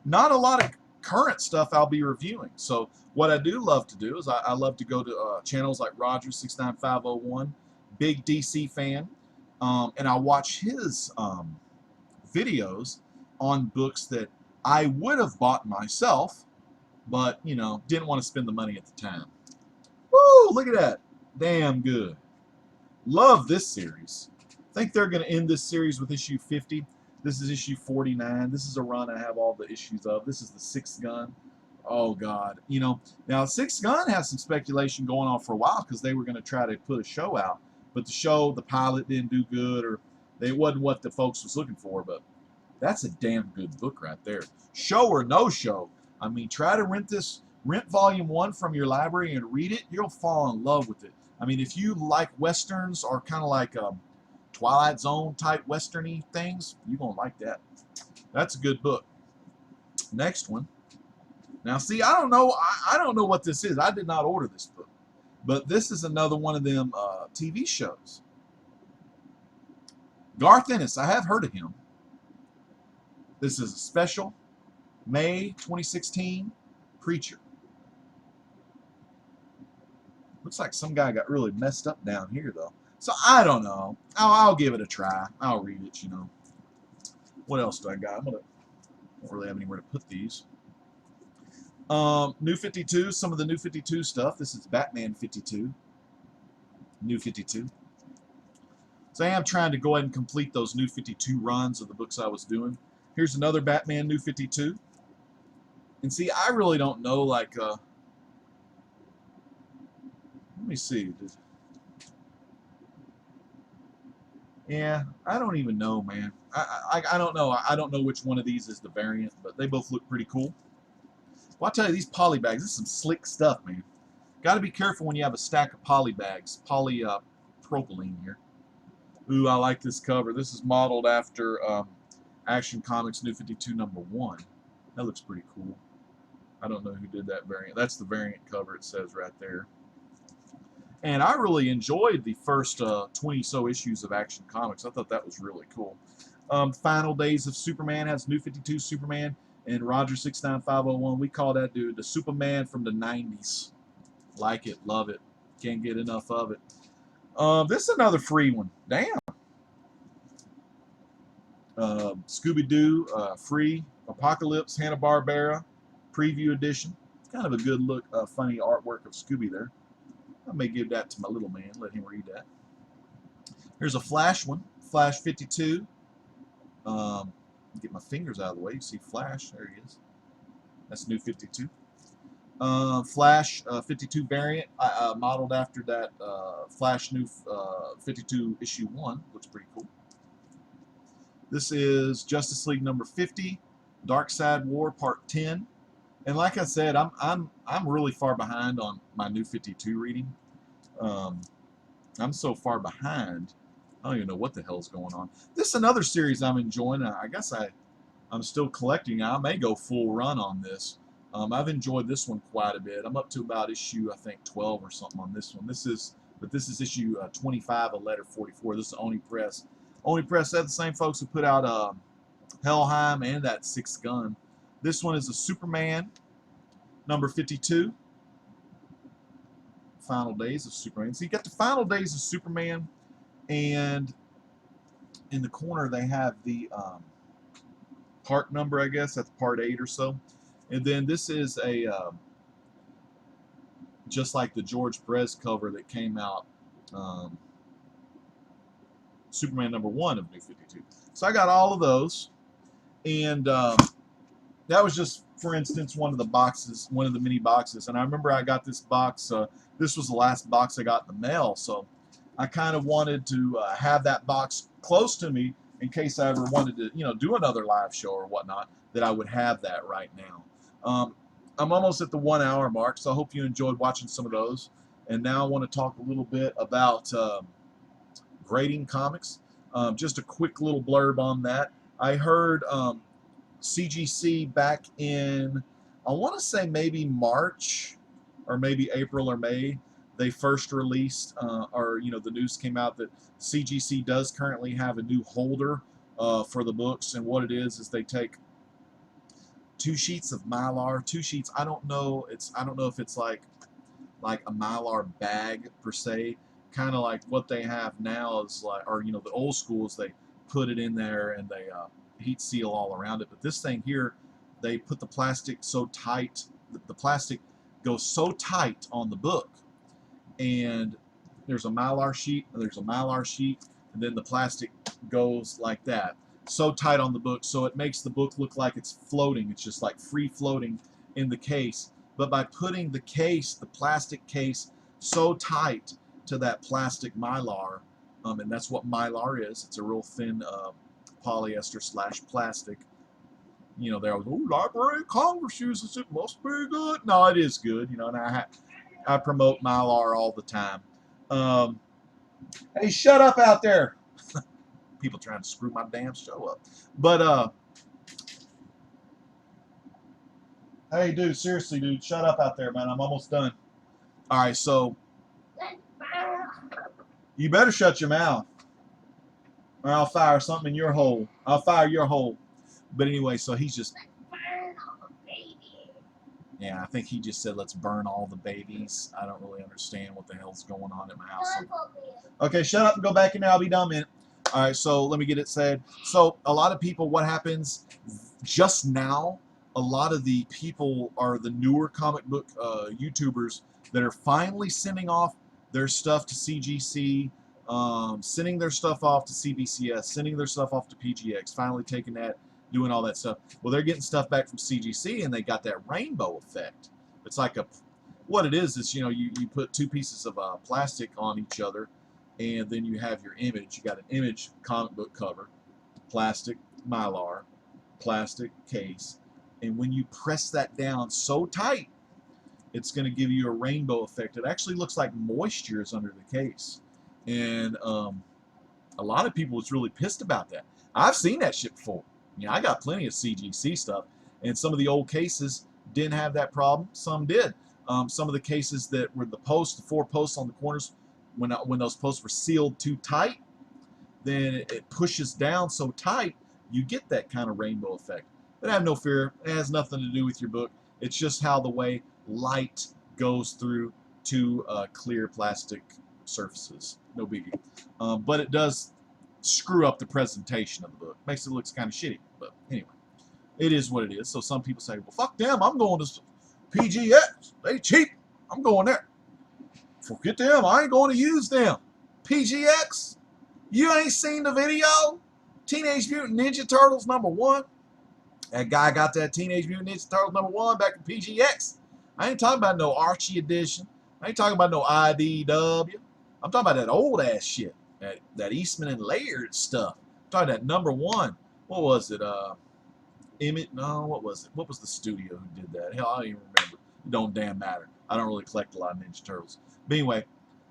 S1: not a lot of current stuff I'll be reviewing. So what I do love to do is I love to go to channels like Roger69501, big DC fan, and I watch his videos on books that I would have bought myself, but, you know, didn't want to spend the money at the time. Woo! Look at that. Damn good. Love this series. I think they're going to end this series with issue 50. This is issue 49. This is a run I have all the issues of. This is the Sixth Gun. Oh, God. You know, now, Sixth Gun has some speculation going on for a while because they were going to try to put a show out. But the show, the pilot didn't do good, or it wasn't what the folks was looking for. But that's a damn good book right there. Show or no show. I mean, try to rent volume 1 from your library and read it. You'll fall in love with it. I mean, if you like Westerns or kind of like Twilight Zone type Western-y things, you're going to like that. That's a good book. Next one. Now, see, I don't know what this is. I did not order this book. But this is another one of them TV shows. Garth Ennis, I have heard of him. This is a special, May 2016, Preacher. Looks like some guy got really messed up down here, though. So, I don't know. I'll give it a try. I'll read it, you know. What else do I got? I don't really have anywhere to put these. New 52, some of the New 52 stuff. This is Batman 52. New 52. So I am trying to go ahead and complete those New 52 runs of the books I was doing. Here's another Batman New 52. And see, I really don't know, like, let me see. Yeah, I don't even know, man. I don't know. I don't know which one of these is the variant, but they both look pretty cool. Well, I'll tell you, these poly bags, this is some slick stuff, man. Got to be careful when you have a stack of poly bags. Polypropylene here. Ooh, I like this cover. This is modeled after Action Comics New 52 #1. That looks pretty cool. I don't know who did that variant. That's the variant cover, it says right there. And I really enjoyed the first 20-so issues of Action Comics. I thought that was really cool. Final Days of Superman has New 52 Superman. And Roger69501, we call that dude the Superman from the 90s. Like it, love it. Can't get enough of it. This is another free one. Damn. Scooby-Doo, free. Apocalypse, Hanna-Barbera, preview edition. Kind of a good look, funny artwork of Scooby there. I may give that to my little man, let him read that. Here's a Flash one, Flash 52. Get my fingers out of the way. You see Flash, there he is. That's New 52. Flash 52 variant, modeled after that Flash New 52 issue 1. Looks pretty cool. This is Justice League number 50, Dark Side War Part 10. And like I said, I'm really far behind on my New 52 reading. I'm so far behind, I don't even know what the hell's going on. This is another series I'm enjoying. I guess I'm still collecting. I may go full run on this. I've enjoyed this one quite a bit. I'm up to about issue, I think, 12 or something on this one. This is issue 25 of letter 44. This is Oni Press. Only Press, they're the same folks who put out Helheim and that Sixth Gun. This one is a Superman, number 52. Final Days of Superman. So you got the Final Days of Superman, and in the corner they have the part number, I guess. That's part 8 or so. And then this is a just like the George Perez cover that came out, Superman number 1 of New 52. So I got all of those, and that was just, for instance, one of the boxes, one of the mini boxes. And I remember I got this box. This was the last box I got in the mail, so I kind of wanted to have that box close to me in case I ever wanted to, do another live show or whatnot, that I would have that right now. I'm almost at the 1 hour mark, so I hope you enjoyed watching some of those. And now I want to talk a little bit about grading comics. Just a quick little blurb on that. I heard CGC back in, I want to say maybe March or maybe April or May, they first released, or the news came out that CGC does currently have a new holder for the books. And what it is they take 2 sheets of Mylar, 2 sheets. I don't know if it's like a Mylar bag per se. Kind of like what they have now is like, or the old schools, they put it in there and they heat seal all around it. But this thing here, they put the plastic so tight, the plastic goes so tight on the book, and there's a Mylar sheet, and there's a Mylar sheet, and then the plastic goes like that, so tight on the book, so it makes the book look like it's floating. It's just like free floating in the case. But by putting the case, the plastic case, so tight to that plastic Mylar, and that's what Mylar is. It's a real thin polyester / plastic. They're always, oh, Library of Congress uses it, must be good. No, it is good, and I promote Mylar all the time. Hey, shut up out there. People trying to screw my damn show up. But, hey, dude, seriously, dude, shut up out there, man. I'm almost done. All right, so you better shut your mouth, or I'll fire something in your hole. I'll fire your hole. But anyway, so he's just, yeah, I think he just said, let's burn all the babies. I don't really understand what the hell's going on at my house. Okay, shut up and go back in there. I'll be done in a minute. All right, so let me get it said. So a lot of people, what happens just now, a lot of the people are the newer comic book YouTubers that are finally sending off their stuff to CGC, sending their stuff off to CBCS, sending their stuff off to PGX, finally taking that, doing all that stuff. Well, they're getting stuff back from CGC, and they got that rainbow effect. It's like what it is you put 2 pieces of plastic on each other, and then you have your image. You got an image comic book cover, plastic Mylar, plastic case, and when you press that down so tight, it's going to give you a rainbow effect. It actually looks like moisture is under the case, and a lot of people was really pissed about that. I've seen that shit before. I got plenty of CGC stuff, and some of the old cases didn't have that problem. Some did. Some of the cases that were the 4 posts on the corners, when those posts were sealed too tight, then it pushes down so tight, you get that kind of rainbow effect. But have no fear. It has nothing to do with your book. It's just how the way light goes through 2 clear plastic surfaces. No biggie. But it does screw up the presentation of the book. Makes it look kind of shitty. But anyway, it is what it is. So some people say, well, fuck them. I'm going to PGX. They cheap. I'm going there. Forget them. I ain't going to use them. PGX? You ain't seen the video? Teenage Mutant Ninja Turtles #1. That guy got that Teenage Mutant Ninja Turtles #1 back in PGX. I ain't talking about no Archie edition. I ain't talking about no IDW. I'm talking about that old ass shit. That Eastman and Laird stuff. I'm talking about that #1. What was it? Emmett? No, what was it? What was the studio who did that? Hell, I don't even remember. It don't damn matter. I don't really collect a lot of Ninja Turtles. But anyway,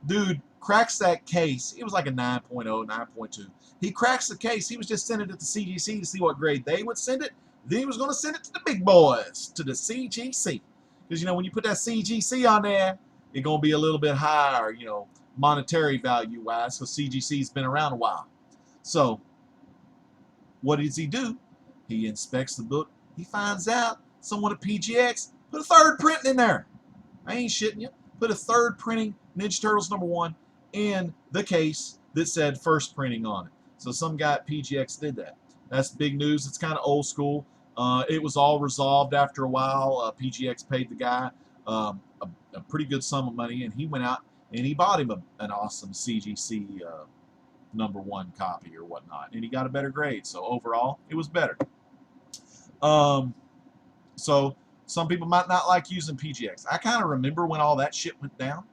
S1: dude cracks that case. It was like a 9.0, 9.2. He cracks the case. He was just sending it to CGC to see what grade they would send it. Then he was going to send it to the big boys, to the CGC. Because, when you put that CGC on there, it's going to be a little bit higher, monetary value-wise, because CGC's been around a while. So what does he do? He inspects the book. He finds out someone at PGX put a third printing in there. I ain't shitting you. Put a third printing Ninja Turtles #1 in the case that said first printing on it. So some guy at PGX did that. That's big news. It's kind of old school. It was all resolved after a while. PGX paid the guy a pretty good sum of money, and he went out and he bought him an awesome CGC #1 copy or whatnot, and he got a better grade. So overall, it was better. So some people might not like using PGX. I kind of remember when all that shit went down.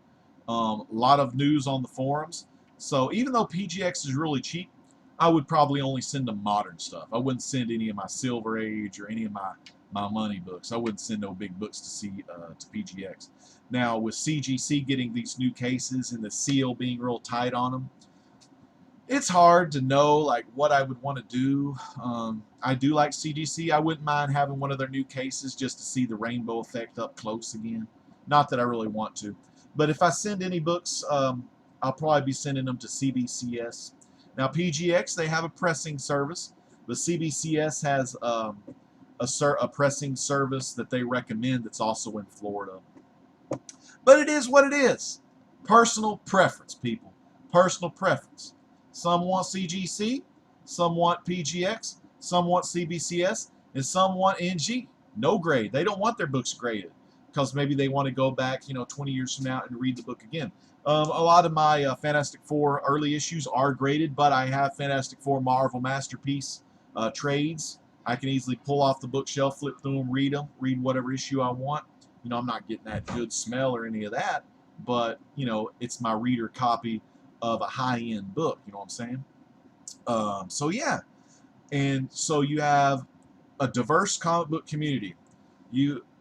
S1: A lot of news on the forums. So even though PGX is really cheap, I would probably only send them modern stuff. I wouldn't send any of my Silver Age or any of my money books. I wouldn't send no big books to PGX. Now with CGC getting these new cases and the seal being real tight on them, it's hard to know like what I would want to do. I do like CGC. I wouldn't mind having one of their new cases just to see the rainbow effect up close again. Not that I really want to. But if I send any books, I'll probably be sending them to CBCS. Now PGX, they have a pressing service, but CBCS has a pressing service that they recommend that's also in Florida. But it is what it is. Personal preference, people. Personal preference. Some want CGC, some want PGX, some want CBCS, and some want NG. No grade. They don't want their books graded because maybe they want to go back, 20 years from now and read the book again. A lot of my Fantastic Four early issues are graded, but I have Fantastic Four Marvel Masterpiece trades. I can easily pull off the bookshelf, flip through them, read whatever issue I want. I'm not getting that good smell or any of that, but, it's my reader copy of a high-end book, you know what I'm saying? So yeah, and so you have a diverse comic book community.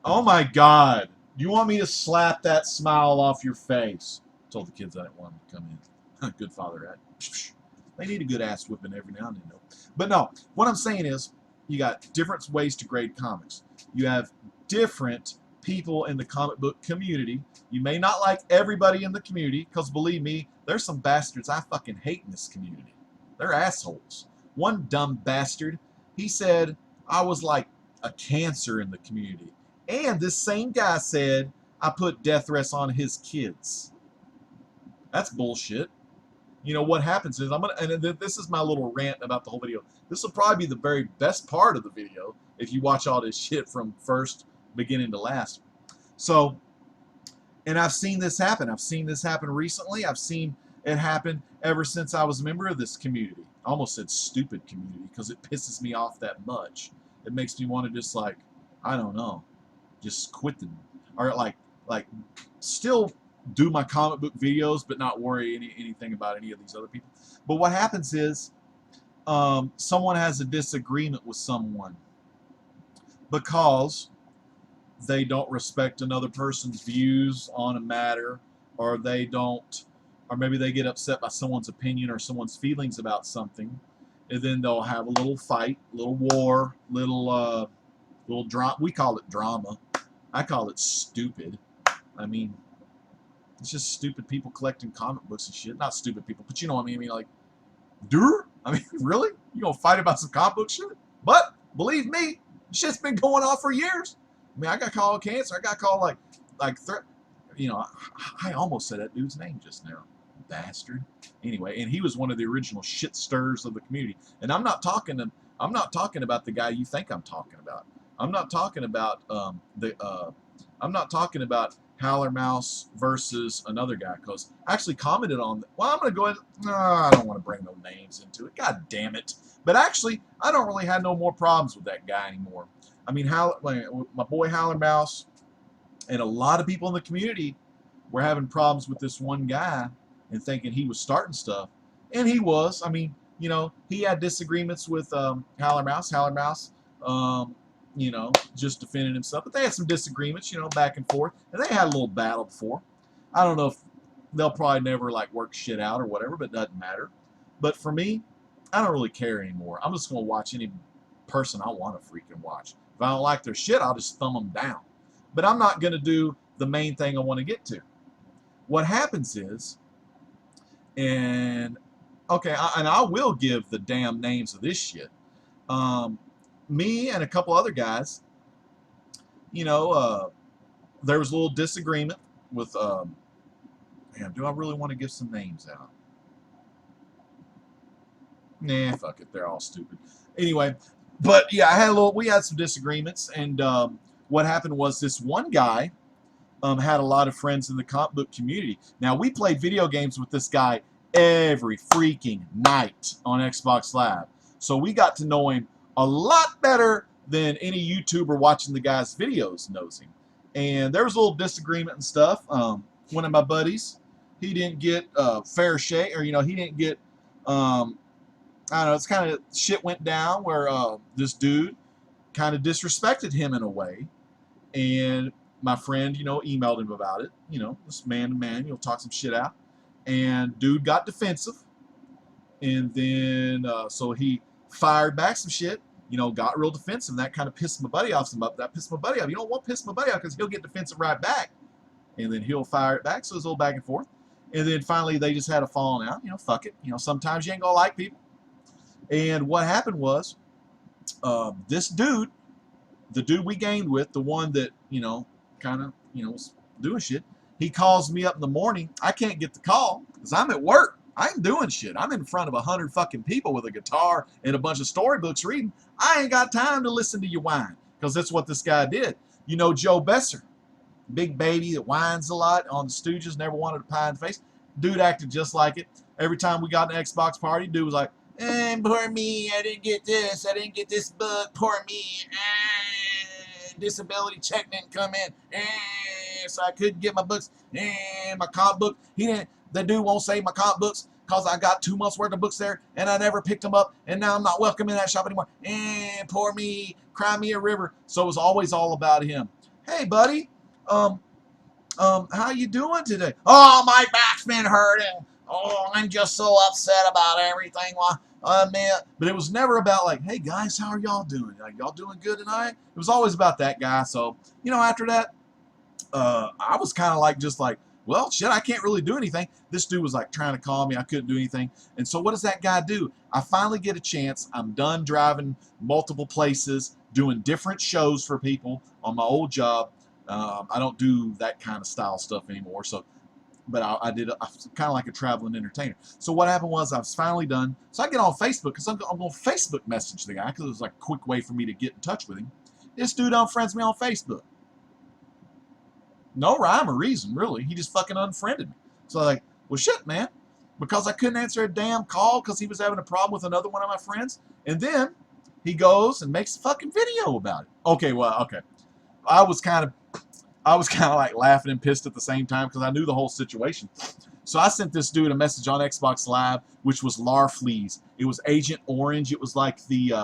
S1: Oh my God, you want me to slap that smile off your face? I told the kids I didn't want them to come in. Good father, right? They need a good ass whipping every now and then, though. But no, what I'm saying is, you got different ways to grade comics. You have different people in the comic book community. You may not like everybody in the community, because believe me, there's some bastards I fucking hate in this community. They're assholes. One dumb bastard, he said I was like a cancer in the community. And this same guy said I put death threats on his kids. That's bullshit. What happens is, and this is my little rant about the whole video. This will probably be the very best part of the video if you watch all this shit from first beginning to last. So, and I've seen this happen. I've seen this happen recently. I've seen it happen ever since I was a member of this community. I almost said stupid community because it pisses me off that much. It makes me want to just like, I don't know, just quit or like still do my comic book videos but not worry anything about any of these other people. But what happens is someone has a disagreement with someone because they don't respect another person's views on a matter, or they don't, or maybe they get upset by someone's opinion or someone's feelings about something, and then they'll have a little fight, little war, little drama. We call it drama. I call it stupid. I mean, it's just stupid people collecting comic books and shit. Not stupid people, but you know what I mean. I mean, like, dude, I mean, really? You gonna fight about some comic book shit? But believe me, shit's been going on for years. I mean, I got called cancer. I got called I almost said that dude's name just now, bastard. Anyway, and he was one of the original shit stirrers of the community. And I'm not talking about the guy you think I'm talking about. I'm not talking about I'm not talking about Howler Mouse versus another guy, because I actually commented on. Well, I'm gonna go ahead. No, I don't want to bring no names into it. God damn it! But actually, I don't really have no more problems with that guy anymore. I mean, my boy Howler Mouse and a lot of people in the community were having problems with this one guy and thinking he was starting stuff, and he was. I mean, he had disagreements with Howler Mouse. Howler Mouse, just defending himself. But they had some disagreements, back and forth. And they had a little battle before. I don't know if they'll probably never work shit out or whatever, but it doesn't matter. But for me, I don't really care anymore. I'm just going to watch any person I want to freaking watch. If I don't like their shit, I'll just thumb them down. But I'm not going to do the main thing I want to get to. What happens is, and Okay, and I will give the damn names of this shit. Me and a couple other guys, you know, there was a little disagreement with, man, do I really want to give some names out? Nah, fuck it, they're all stupid. Anyway, but yeah, we had some disagreements, and what happened was this one guy had a lot of friends in the comic book community. Now, we played video games with this guy every freaking night on Xbox Live. So we got to know him a lot better than any YouTuber watching the guy's videos knows him. And there was a little disagreement and stuff. One of my buddies, he didn't get fair shake, or, he didn't get, I don't know, it's kind of shit went down where this dude kind of disrespected him in a way. And my friend, emailed him about it. This man to man, talk some shit out. And dude got defensive. And then, so he fired back some shit, got real defensive. And that kind of pissed my buddy off That pissed my buddy off. You don't want to piss my buddy off because he'll get defensive right back. And then he'll fire it back. So it's a little back and forth. And then finally they just had a falling out. Fuck it. Sometimes you ain't gonna like people. And what happened was, this dude, the dude we gamed with, the one that, kind of, was doing shit, he calls me up in the morning. I can't get the call because I'm at work. I ain't doing shit. I'm in front of 100 fucking people with a guitar and a bunch of storybooks reading. I ain't got time to listen to you whine, because that's what this guy did. Joe Besser, big baby that whines a lot on the Stooges, never wanted a pie in the face. Dude acted just like it. Every time we got an Xbox party, dude was like, poor me, I didn't get this, book, poor me, disability check didn't come in, so I couldn't get my books, my comic book, the dude won't save my comic books, because I got 2 months worth of books there, and I never picked them up, and now I'm not welcome in that shop anymore, poor me, cry me a river. So it was always all about him. Hey buddy, how you doing today? Oh, my back's been hurting. Oh, I'm just so upset about everything. Man, but it was never about like, hey guys, how are y'all doing? Like, y'all doing good tonight? It was always about that guy. So, after that, I was kind of like, just like, well, shit, I can't really do anything. This dude was like trying to call me. I couldn't do anything. And so what does that guy do? I finally get a chance. I'm done driving multiple places, doing different shows for people on my old job. I don't do that kind of style stuff anymore. So, but I did kind of like a traveling entertainer. So what happened was I was finally done. So I get on Facebook because I'm going to Facebook message the guy because it was like a quick way for me to get in touch with him. This dude unfriends me on Facebook. No rhyme or reason, really. He just fucking unfriended me. So I'm like, well, shit, man. Because I couldn't answer a damn call because he was having a problem with another one of my friends. And then he goes and makes a fucking video about it. Okay, well, okay. I was kind of like laughing and pissed at the same time because I knew the whole situation. So I sent this dude a message on Xbox Live, which was Larfleeze. It was Agent Orange. It was like the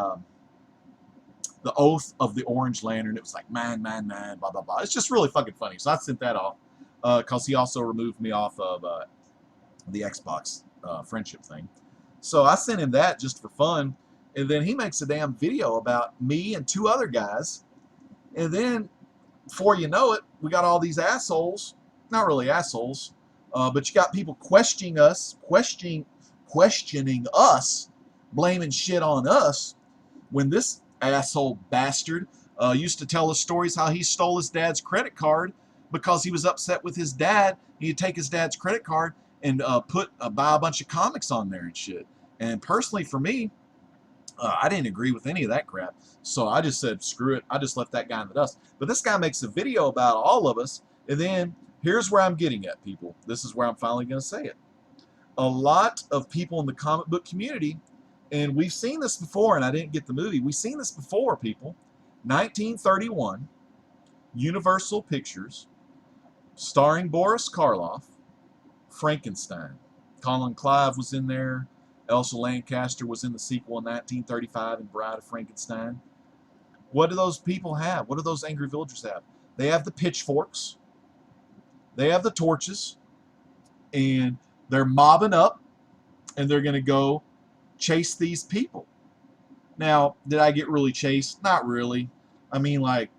S1: Oath of the Orange Lantern. It was like, man, blah, blah, blah. It's just really fucking funny. So I sent that off because he also removed me off of the Xbox friendship thing. So I sent him that just for fun. And then he makes a damn video about me and 2 other guys. And then, before you know it, we got all these assholes. Not really assholes, but you got people questioning us, blaming shit on us, when this asshole bastard used to tell us stories how he stole his dad's credit card because he was upset with his dad. He'd take his dad's credit card and buy a bunch of comics on there and shit. And personally, for me, I didn't agree with any of that crap. So I just said, screw it. I just left that guy in the dust. But this guy makes a video about all of us. And then here's where I'm getting at, people. This is where I'm finally going to say it. A lot of people in the comic book community, and we've seen this before, and I didn't get the movie. We've seen this before, people. 1931, Universal Pictures, starring Boris Karloff, Frankenstein. Colin Clive was in there. Elsa Lancaster was in the sequel in 1935 in Bride of Frankenstein. What do those people have? What do those angry villagers have? They have the pitchforks. They have the torches. And they're mobbing up. And they're going to go chase these people. Now, did I get really chased? Not really. I mean, like,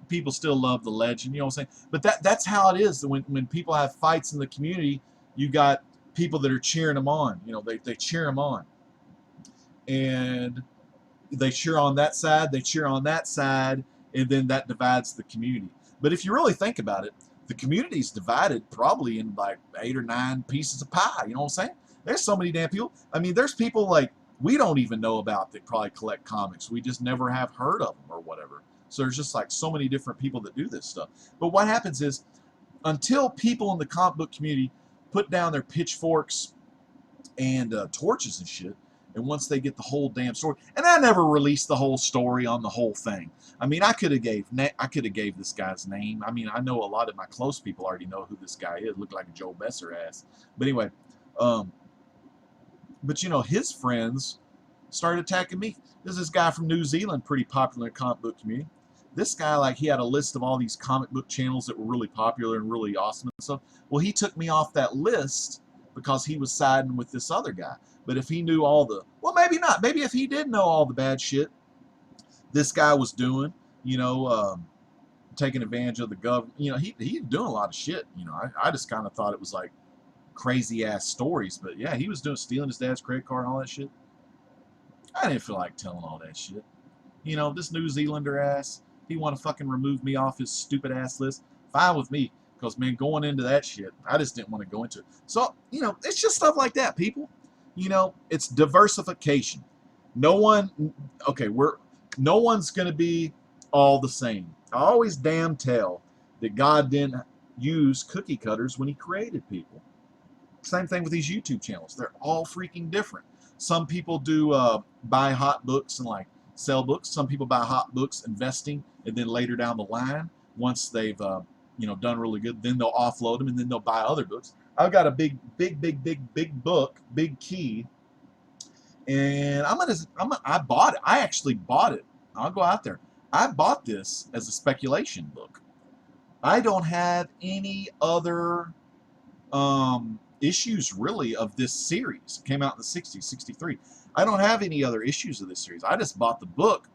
S1: people still love the legend. You know what I'm saying? But that's how it is. When people have fights in the community, you got people that are cheering them on. You know, they cheer them on, and they cheer on that side, they cheer on that side, and then that divides the community. But if you really think about it, the community is divided probably in like 8 or 9 pieces of pie. You know what I'm saying? There's so many damn people. I mean, there's people like we don't even know about that probably collect comics. We just never have heard of them or whatever. So there's just like so many different people that do this stuff. But what happens is until people in the comic book community put down their pitchforks and torches and shit, and once they get the whole damn story, and I never released the whole story on the whole thing. I mean, I could have gave this guy's name. I mean, I know a lot of my close people already know who this guy is. Looked like a Joe Besser ass. But anyway, but you know, his friends started attacking me. There's this guy from New Zealand, pretty popular in the comic book community. This guy, like, he had a list of all these comic book channels that were really popular and really awesome and stuff. Well, he took me off that list because he was siding with this other guy. But if he knew all the, well, maybe not. Maybe if he did know all the bad shit this guy was doing, you know, taking advantage of the government, you know, he's doing a lot of shit. You know, I just kind of thought it was like crazy ass stories. But yeah, he was stealing his dad's credit card and all that shit. I didn't feel like telling all that shit. You know, this New Zealander ass, he want to fucking remove me off his stupid ass list. Fine with me. Because, man, going into that shit, I just didn't want to go into it. So, you know, it's just stuff like that, people. You know, it's diversification. No one, okay, no one's going to be all the same. I always damn tell that God didn't use cookie cutters when he created people. Same thing with these YouTube channels. They're all freaking different. Some people do buy hot books and like sell books. Some people buy hot books, investing, and then later down the line, once they've you know, done really good, then they'll offload them and then they'll buy other books. I've got a big book, big key, and I bought it. I actually bought it. I'll go out there. I bought this as a speculation book. I don't have any other issues really of this series. It came out in the 60s, 63. I don't have any other issues of this series. I just bought the book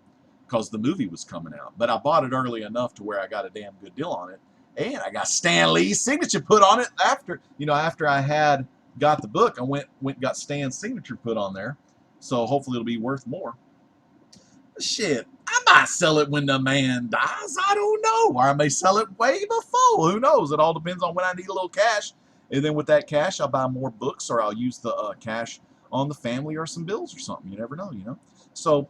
S1: because the movie was coming out. But I bought it early enough to where I got a damn good deal on it. And I got Stan Lee's signature put on it after, you know, after I had got the book, I went and got Stan's signature put on there. So hopefully it'll be worth more. Shit, I might sell it when the man dies. I don't know. Or I may sell it way before. Who knows? It all depends on when I need a little cash. And then with that cash, I'll buy more books, or I'll use the cash on the family or some bills or something. You never know, you know. So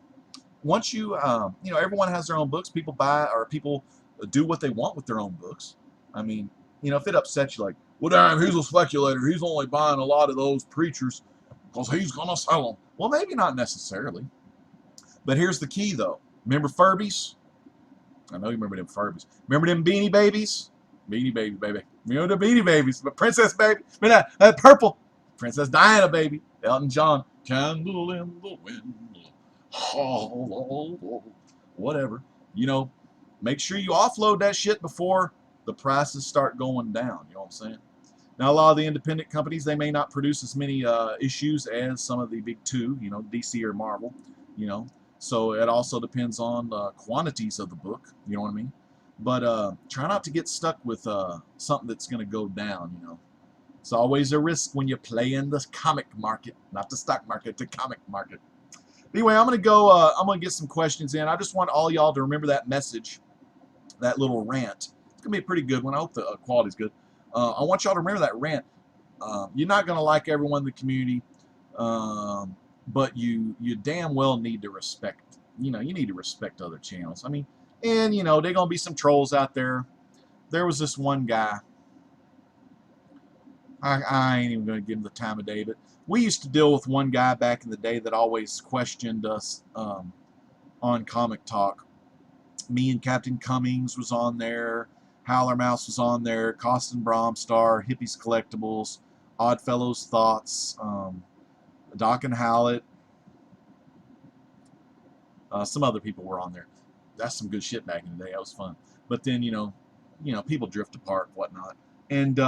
S1: once you, you know, everyone has their own books. People buy, or people do what they want with their own books. I mean, you know, if it upsets you, like, well, damn, he's a speculator. He's only buying a lot of those preachers because he's going to sell them. Well, maybe not necessarily. But here's the key, though. Remember Furbies? I know you remember them Furbies. Remember them Beanie Babies? Beanie Baby, baby. Remember the Beanie Babies? The Princess Baby? Remember that purple? Princess Diana, baby. Elton John. Candle in the wind. Oh, whatever. You know, make sure you offload that shit before the prices start going down. You know what I'm saying? Now, a lot of the independent companies, they may not produce as many issues as some of the big two, you know, DC or Marvel, you know. So it also depends on quantities of the book, you know what I mean? But try not to get stuck with something that's going to go down, you know. It's always a risk when you play in the comic market, not the stock market, the comic market. Anyway, I'm going to go, I'm going to get some questions in. I just want all y'all to remember that message, that little rant. It's going to be a pretty good one. I hope the quality's good. I want y'all to remember that rant. You're not going to like everyone in the community, but you damn well need to respect, you know, you need to respect other channels. I mean, and, you know, there are going to be some trolls out there. There was this one guy. I ain't even going to give him the time of day, but we used to deal with one guy back in the day that always questioned us on Comic Talk. Me and Captain Cummings was on there. Howler Mouse was on there. Costin Bromstar, Hippies Collectibles, Oddfellows Thoughts, Doc and Howlett. Some other people were on there. That's some good shit back in the day. That was fun. But then, you know, people drift apart and whatnot. And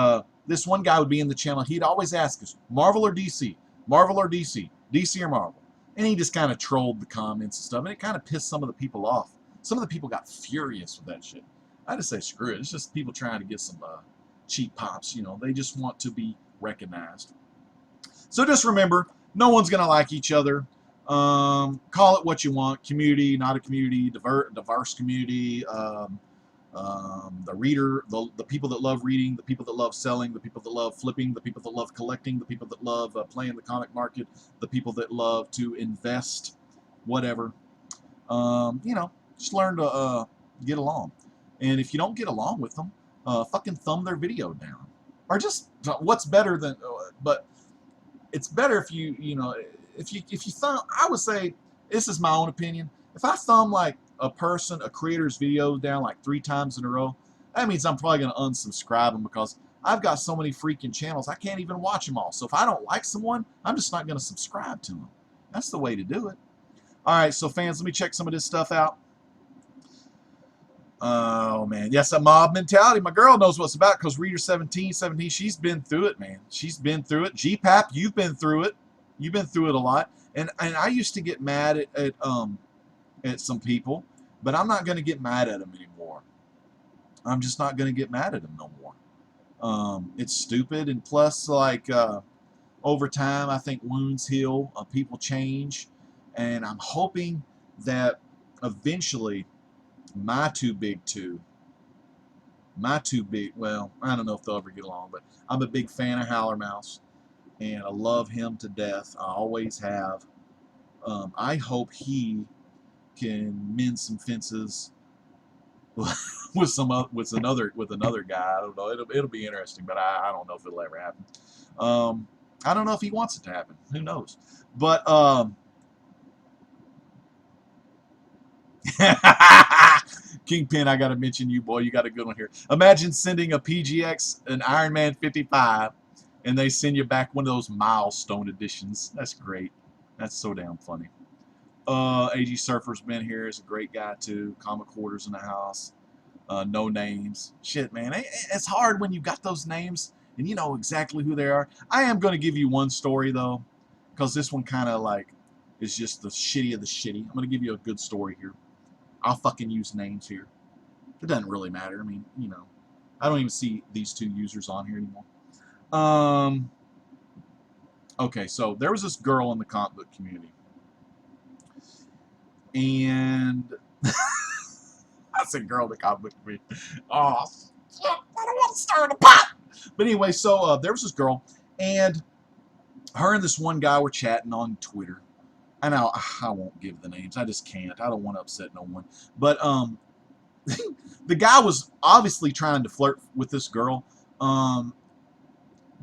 S1: this one guy would be in the channel. He'd always ask us, Marvel or DC? Marvel or DC? DC or Marvel? And he just kind of trolled the comments and stuff. And it kind of pissed some of the people off. Some of the people got furious with that shit. I just say, screw it. It's just people trying to get some cheap pops. You know, they just want to be recognized. So just remember, no one's going to like each other. Call it what you want. Community, not a community, diverse community. The reader, the people that love reading, the people that love selling, the people that love flipping, the people that love collecting, the people that love playing the comic market, the people that love to invest, whatever. Just learn to get along. And if you don't get along with them, fucking thumb their video down. Or just, what's better than, but it's better if if you thumb, I would say, this is my own opinion, if I thumb like a creator's video down like 3 times in a row, that means I'm probably going to unsubscribe them, because I've got so many freaking channels, I can't even watch them all. So if I don't like someone, I'm just not going to subscribe to them. That's the way to do it. All right, so fans, let me check some of this stuff out. Oh, man. Yes, a mob mentality. My girl knows what's about, because Reader 17, she's been through it, man. She's been through it. GPAP, you've been through it. You've been through it a lot. And I used to get mad at some people, but I'm not going to get mad at them anymore. I'm just not going to get mad at them no more. It's stupid. And plus, like, over time, I think wounds heal. People change. And I'm hoping that eventually my two big, well, I don't know if they'll ever get along, but I'm a big fan of Howler Mouse, and I love him to death. I always have. I hope he can mend some fences with another guy. I don't know. It'll be interesting, but I don't know if it'll ever happen. I don't know if he wants it to happen. Who knows? But Kingpin, I gotta mention you, boy. You got a good one here. Imagine sending a PGX, an Iron Man 55, and they send you back one of those milestone editions. That's great. That's so damn funny. AG Surfer's been here. Is a great guy too. Comic Quarters in the house. No names. Shit, man. It's hard when you got those names and you know exactly who they are. I am going to give you one story though, because this one kind of like is just the shitty of the shitty. I'm going to give you a good story here. I'll fucking use names here. It doesn't really matter. I mean, I don't even see these 2 users on here anymore. Okay, so there was this girl in the comic book community. And I said girl in the comic book community. Oh, shit, I don't want to start a pot. But anyway, so there was this girl, and her and this one guy were chatting on Twitter. And I won't give the names. I just can't. I don't want to upset no one. But the guy was obviously trying to flirt with this girl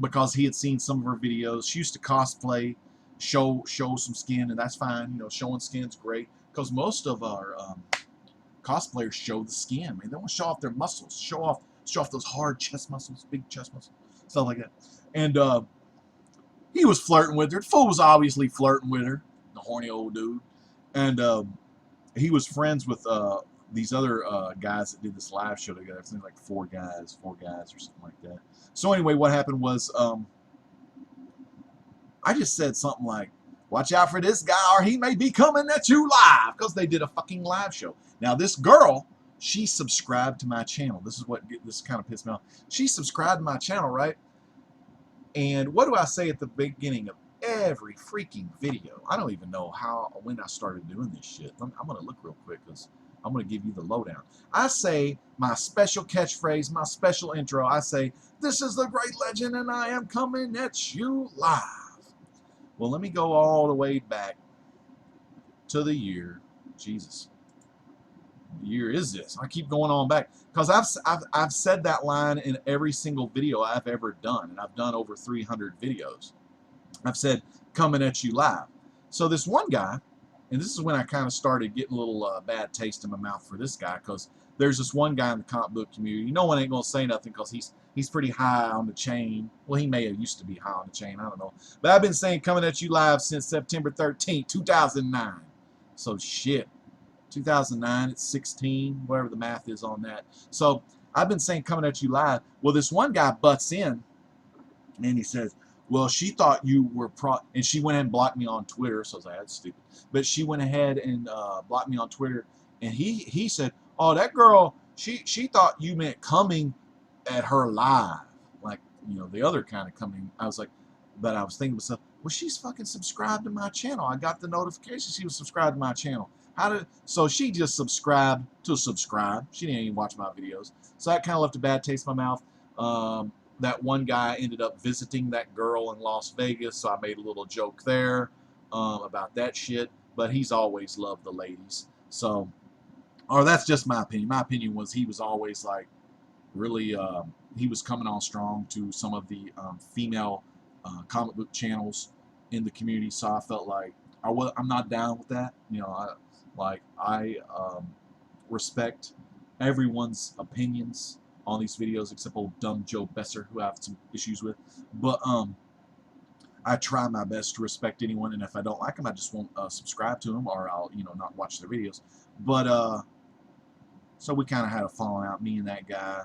S1: because he had seen some of her videos. She used to cosplay, show some skin, and that's fine. Showing skin's great, because most of our cosplayers show the skin. I mean, they want to show off their muscles, show off those hard chest muscles, big chest muscles, stuff like that. And he was flirting with her. The fool was obviously flirting with her. The horny old dude. And he was friends with these other guys that did this live show together. I think like 4 guys or something like that. So anyway, what happened was I just said something like, watch out for this guy or he may be coming at you live, because they did a fucking live show. Now this girl, she subscribed to my channel. This kind of pissed me off. She subscribed to my channel, right? And what do I say at the beginning of every freaking video? I don't even know when I started doing this shit. I'm going to look real quick, because I'm going to give you the lowdown. I say my special catchphrase, my special intro. I say, this is the great legend and I am coming at you live. Well, let me go all the way back to the year. Jesus. What year is this? I keep going on back, because I've said that line in every single video I've ever done, and I've done over 300 videos. I've said, coming at you live. So this one guy, and this is when I kind of started getting a little bad taste in my mouth for this guy, because there's this one guy in the comic book community. No one ain't going to say nothing, because he's pretty high on the chain. Well, he may have used to be high on the chain. I don't know. But I've been saying coming at you live since September 13th, 2009. So shit. 2009, it's 16, whatever the math is on that. So I've been saying coming at you live. Well, this one guy butts in, and he says, well, she thought you were and she went ahead and blocked me on Twitter. So I was like, that's stupid. But she went ahead and blocked me on Twitter, and he said, oh, that girl, she thought you meant coming at her live, like the other kind of coming. I was like, but I was thinking to myself, Well, she's fucking subscribed to my channel. I got the notification she was subscribed to my channel. So she just subscribed to subscribe. She didn't even watch my videos. So that kind of left a bad taste in my mouth. That one guy ended up visiting that girl in Las Vegas, so I made a little joke there about that shit. But he's always loved the ladies. So, or that's just my opinion. My opinion was he was always like really, he was coming on strong to some of the female comic book channels in the community. So I felt like I'm not down with that. You know, I respect everyone's opinions on these videos except old dumb Joe Besser, who I have some issues with. But I try my best to respect anyone, and if I don't like them, I just won't subscribe to them, or I'll, you know, not watch their videos. But so we kind of had a falling out, me and that guy.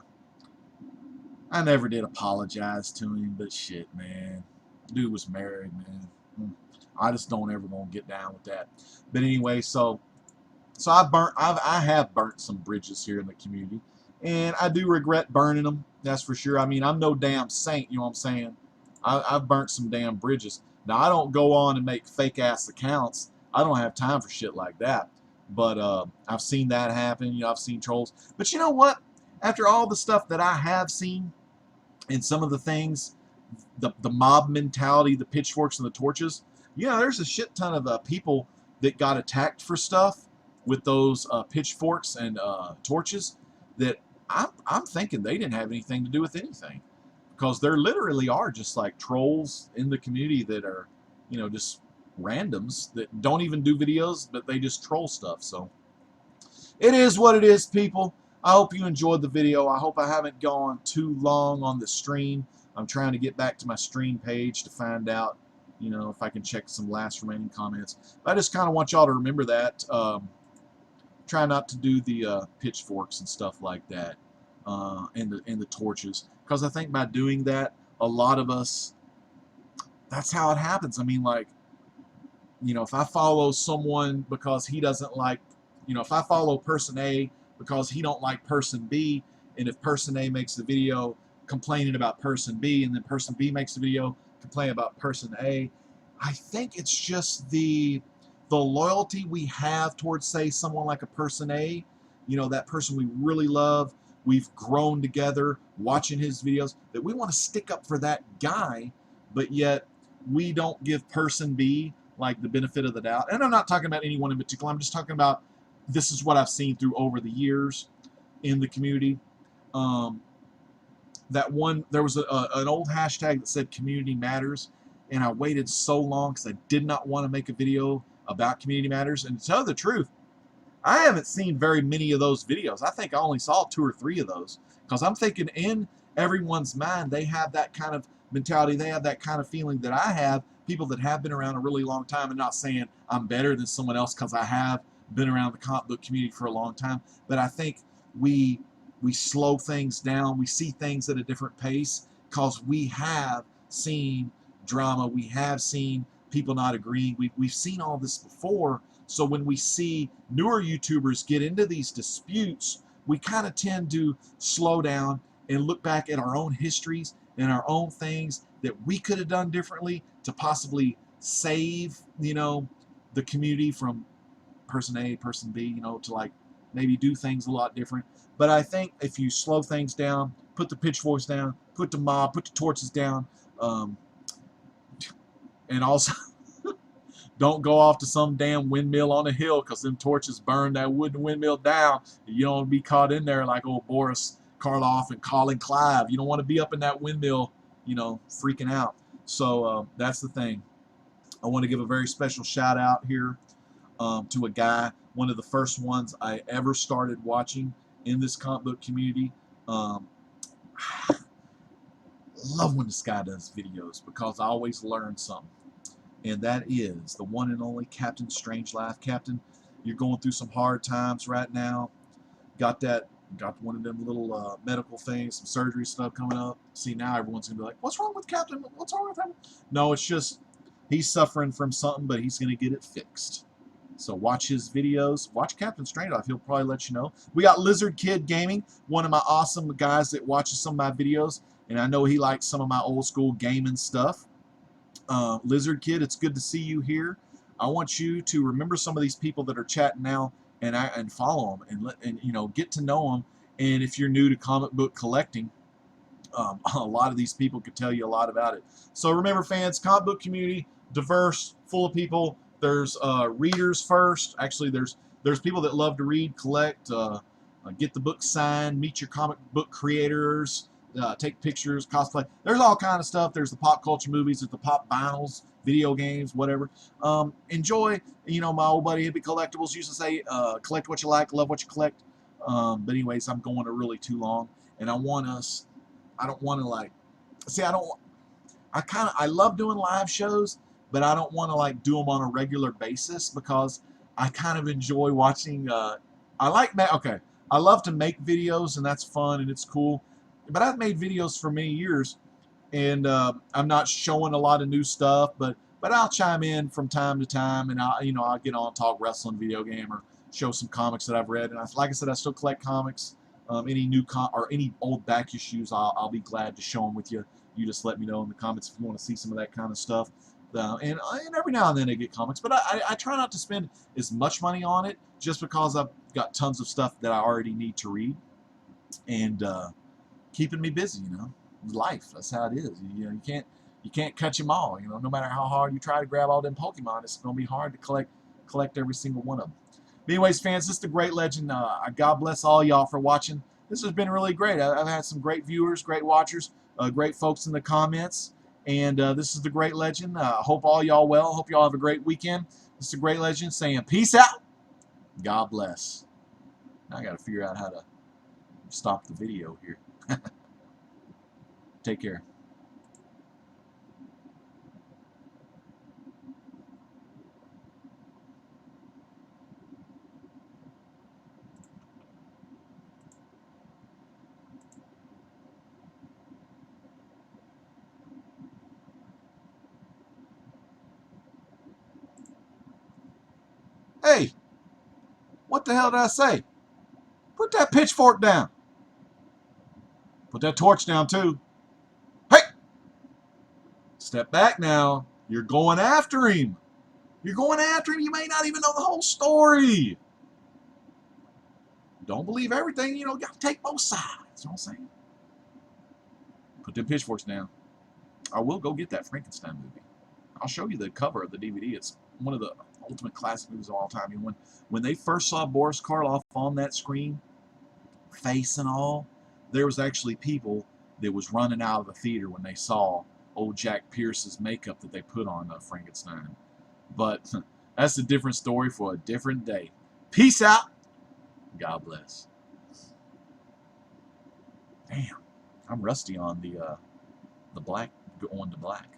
S1: I never did apologize to him, but shit, man, dude was married, man. I just don't ever gonna get down with that. But anyway, so I have burnt some bridges here in the community, and I do regret burning them. That's for sure. I mean, I'm no damn saint, you know what I'm saying? I've burnt some damn bridges. Now I don't go on and make fake ass accounts. I don't have time for shit like that. But I've seen that happen. You know, I've seen trolls. But you know what? After all the stuff that I have seen, and some of the things, the mob mentality, the pitchforks and the torches, you know, there's a shit ton of people that got attacked for stuff with those pitchforks and torches that I'm thinking they didn't have anything to do with anything, because there literally are just like trolls in the community that are, you know, just randoms that don't even do videos, but they just troll stuff. So it is what it is, people. I hope you enjoyed the video. I hope I haven't gone too long on the stream. I'm trying to get back to my stream page to find out, you know, if I can check some last remaining comments. But I just kind of want y'all to remember that. Try not to do the pitchforks and stuff like that, and the torches, because I think by doing that, a lot of us, that's how it happens. I mean, like, you know, if I follow someone because he doesn't like, you know, if I follow person A because he don't like person B, and if person A makes the video complaining about person B, and then person B makes the video complaining about person A, I think it's just the loyalty we have towards, say, someone like a person A, you know, that person we really love, we've grown together watching his videos, that we want to stick up for that guy, but yet we don't give person B like the benefit of the doubt. And I'm not talking about anyone in particular. I'm just talking about, this is what I've seen through over the years in the community. That one, there was an old hashtag that said community matters, and I waited so long because I did not want to make a video about community matters. And to tell the truth, I haven't seen very many of those videos. I think I only saw 2 or 3 of those, because I'm thinking in everyone's mind they have that kind of mentality, they have that kind of feeling that I have, people that have been around a really long time, and not saying I'm better than someone else because I have been around the comic book community for a long time, but I think we slow things down, we see things at a different pace, because we have seen drama, we have seen people not agreeing, we've seen all this before. So when we see newer YouTubers get into these disputes, we kind of tend to slow down and look back at our own histories and our own things that we could have done differently to possibly save, you know, the community from person A, person B, you know, to like maybe do things a lot different. But I think if you slow things down, put the pitchforks down, put the mob, put the torches down, and also don't go off to some damn windmill on a hill, because them torches burn that wooden windmill down. You don't want to be caught in there like old Boris Karloff and Colin Clive. You don't want to be up in that windmill, you know, freaking out. So that's the thing. I want to give a very special shout out here to a guy, one of the first ones I ever started watching in this comic book community. Love when this guy does videos, because I always learn something. And that is the one and only Captain Strangelove. Captain, you're going through some hard times right now. Got one of them little medical things, some surgery stuff coming up. See, now everyone's going to be like, what's wrong with Captain? What's wrong with him? No, it's just he's suffering from something, but he's going to get it fixed. So watch his videos. Watch Captain Strangelove. He'll probably let you know. We got Lizard Kid Gaming, one of my awesome guys that watches some of my videos, and I know he likes some of my old school gaming stuff. Lizard Kid, it's good to see you here. I want you to remember some of these people that are chatting now, and follow them, and you know, get to know them. And if you're new to comic book collecting, a lot of these people could tell you a lot about it. So remember, fans, comic book community, diverse, full of people. There's readers first. Actually, there's people that love to read, collect, get the book signed, meet your comic book creators, take pictures, cosplay. There's all kind of stuff. There's the pop culture movies, there's the pop vinyls, video games, whatever. Enjoy. You know, my old buddy Hippie Collectibles used to say, collect what you like, love what you collect. But anyways, I'm going to really too long, and I don't want to like, see, I love doing live shows, but I don't want to like do them on a regular basis because I kind of enjoy watching, I love to make videos, and that's fun and it's cool, but I've made videos for many years, and I'm not showing a lot of new stuff, but I'll chime in from time to time, and I'll get on, talk wrestling, video game, or show some comics that I've read. And like I said, I still collect comics. Any new or any old back issues, I'll be glad to show them with you. You just let me know in the comments if you want to see some of that kind of stuff. And every now and then I get comics, but I try not to spend as much money on it, just because I've got tons of stuff that I already need to read, and keeping me busy. You know, life, that's how it is. You can't catch them all. You know, no matter how hard you try to grab all them Pokemon, it's gonna be hard to collect every single one of them. But anyways, fans, this is the Great Legend. God bless all y'all for watching. This has been really great. I've had some great viewers, great watchers, great folks in the comments. And this is the Great Legend. Hope all y'all well. Hope y'all have a great weekend. This is the Great Legend saying peace out. God bless. Now I got to figure out how to stop the video here. Take care. Hey, what the hell did I say? Put that pitchfork down. Put that torch down too. Hey! Step back now. You're going after him. You're going after him. You may not even know the whole story. Don't believe everything. You know, you got to take both sides. You know what I'm saying? Put them pitchforks down. I will go get that Frankenstein movie. I'll show you the cover of the DVD. It's one of the ultimate classic movies of all time. You know, when they first saw Boris Karloff on that screen, face and all, there was actually people that was running out of the theater when they saw old Jack Pierce's makeup that they put on Frankenstein. But that's a different story for a different day. Peace out. God bless. Damn, I'm rusty on the black going to black.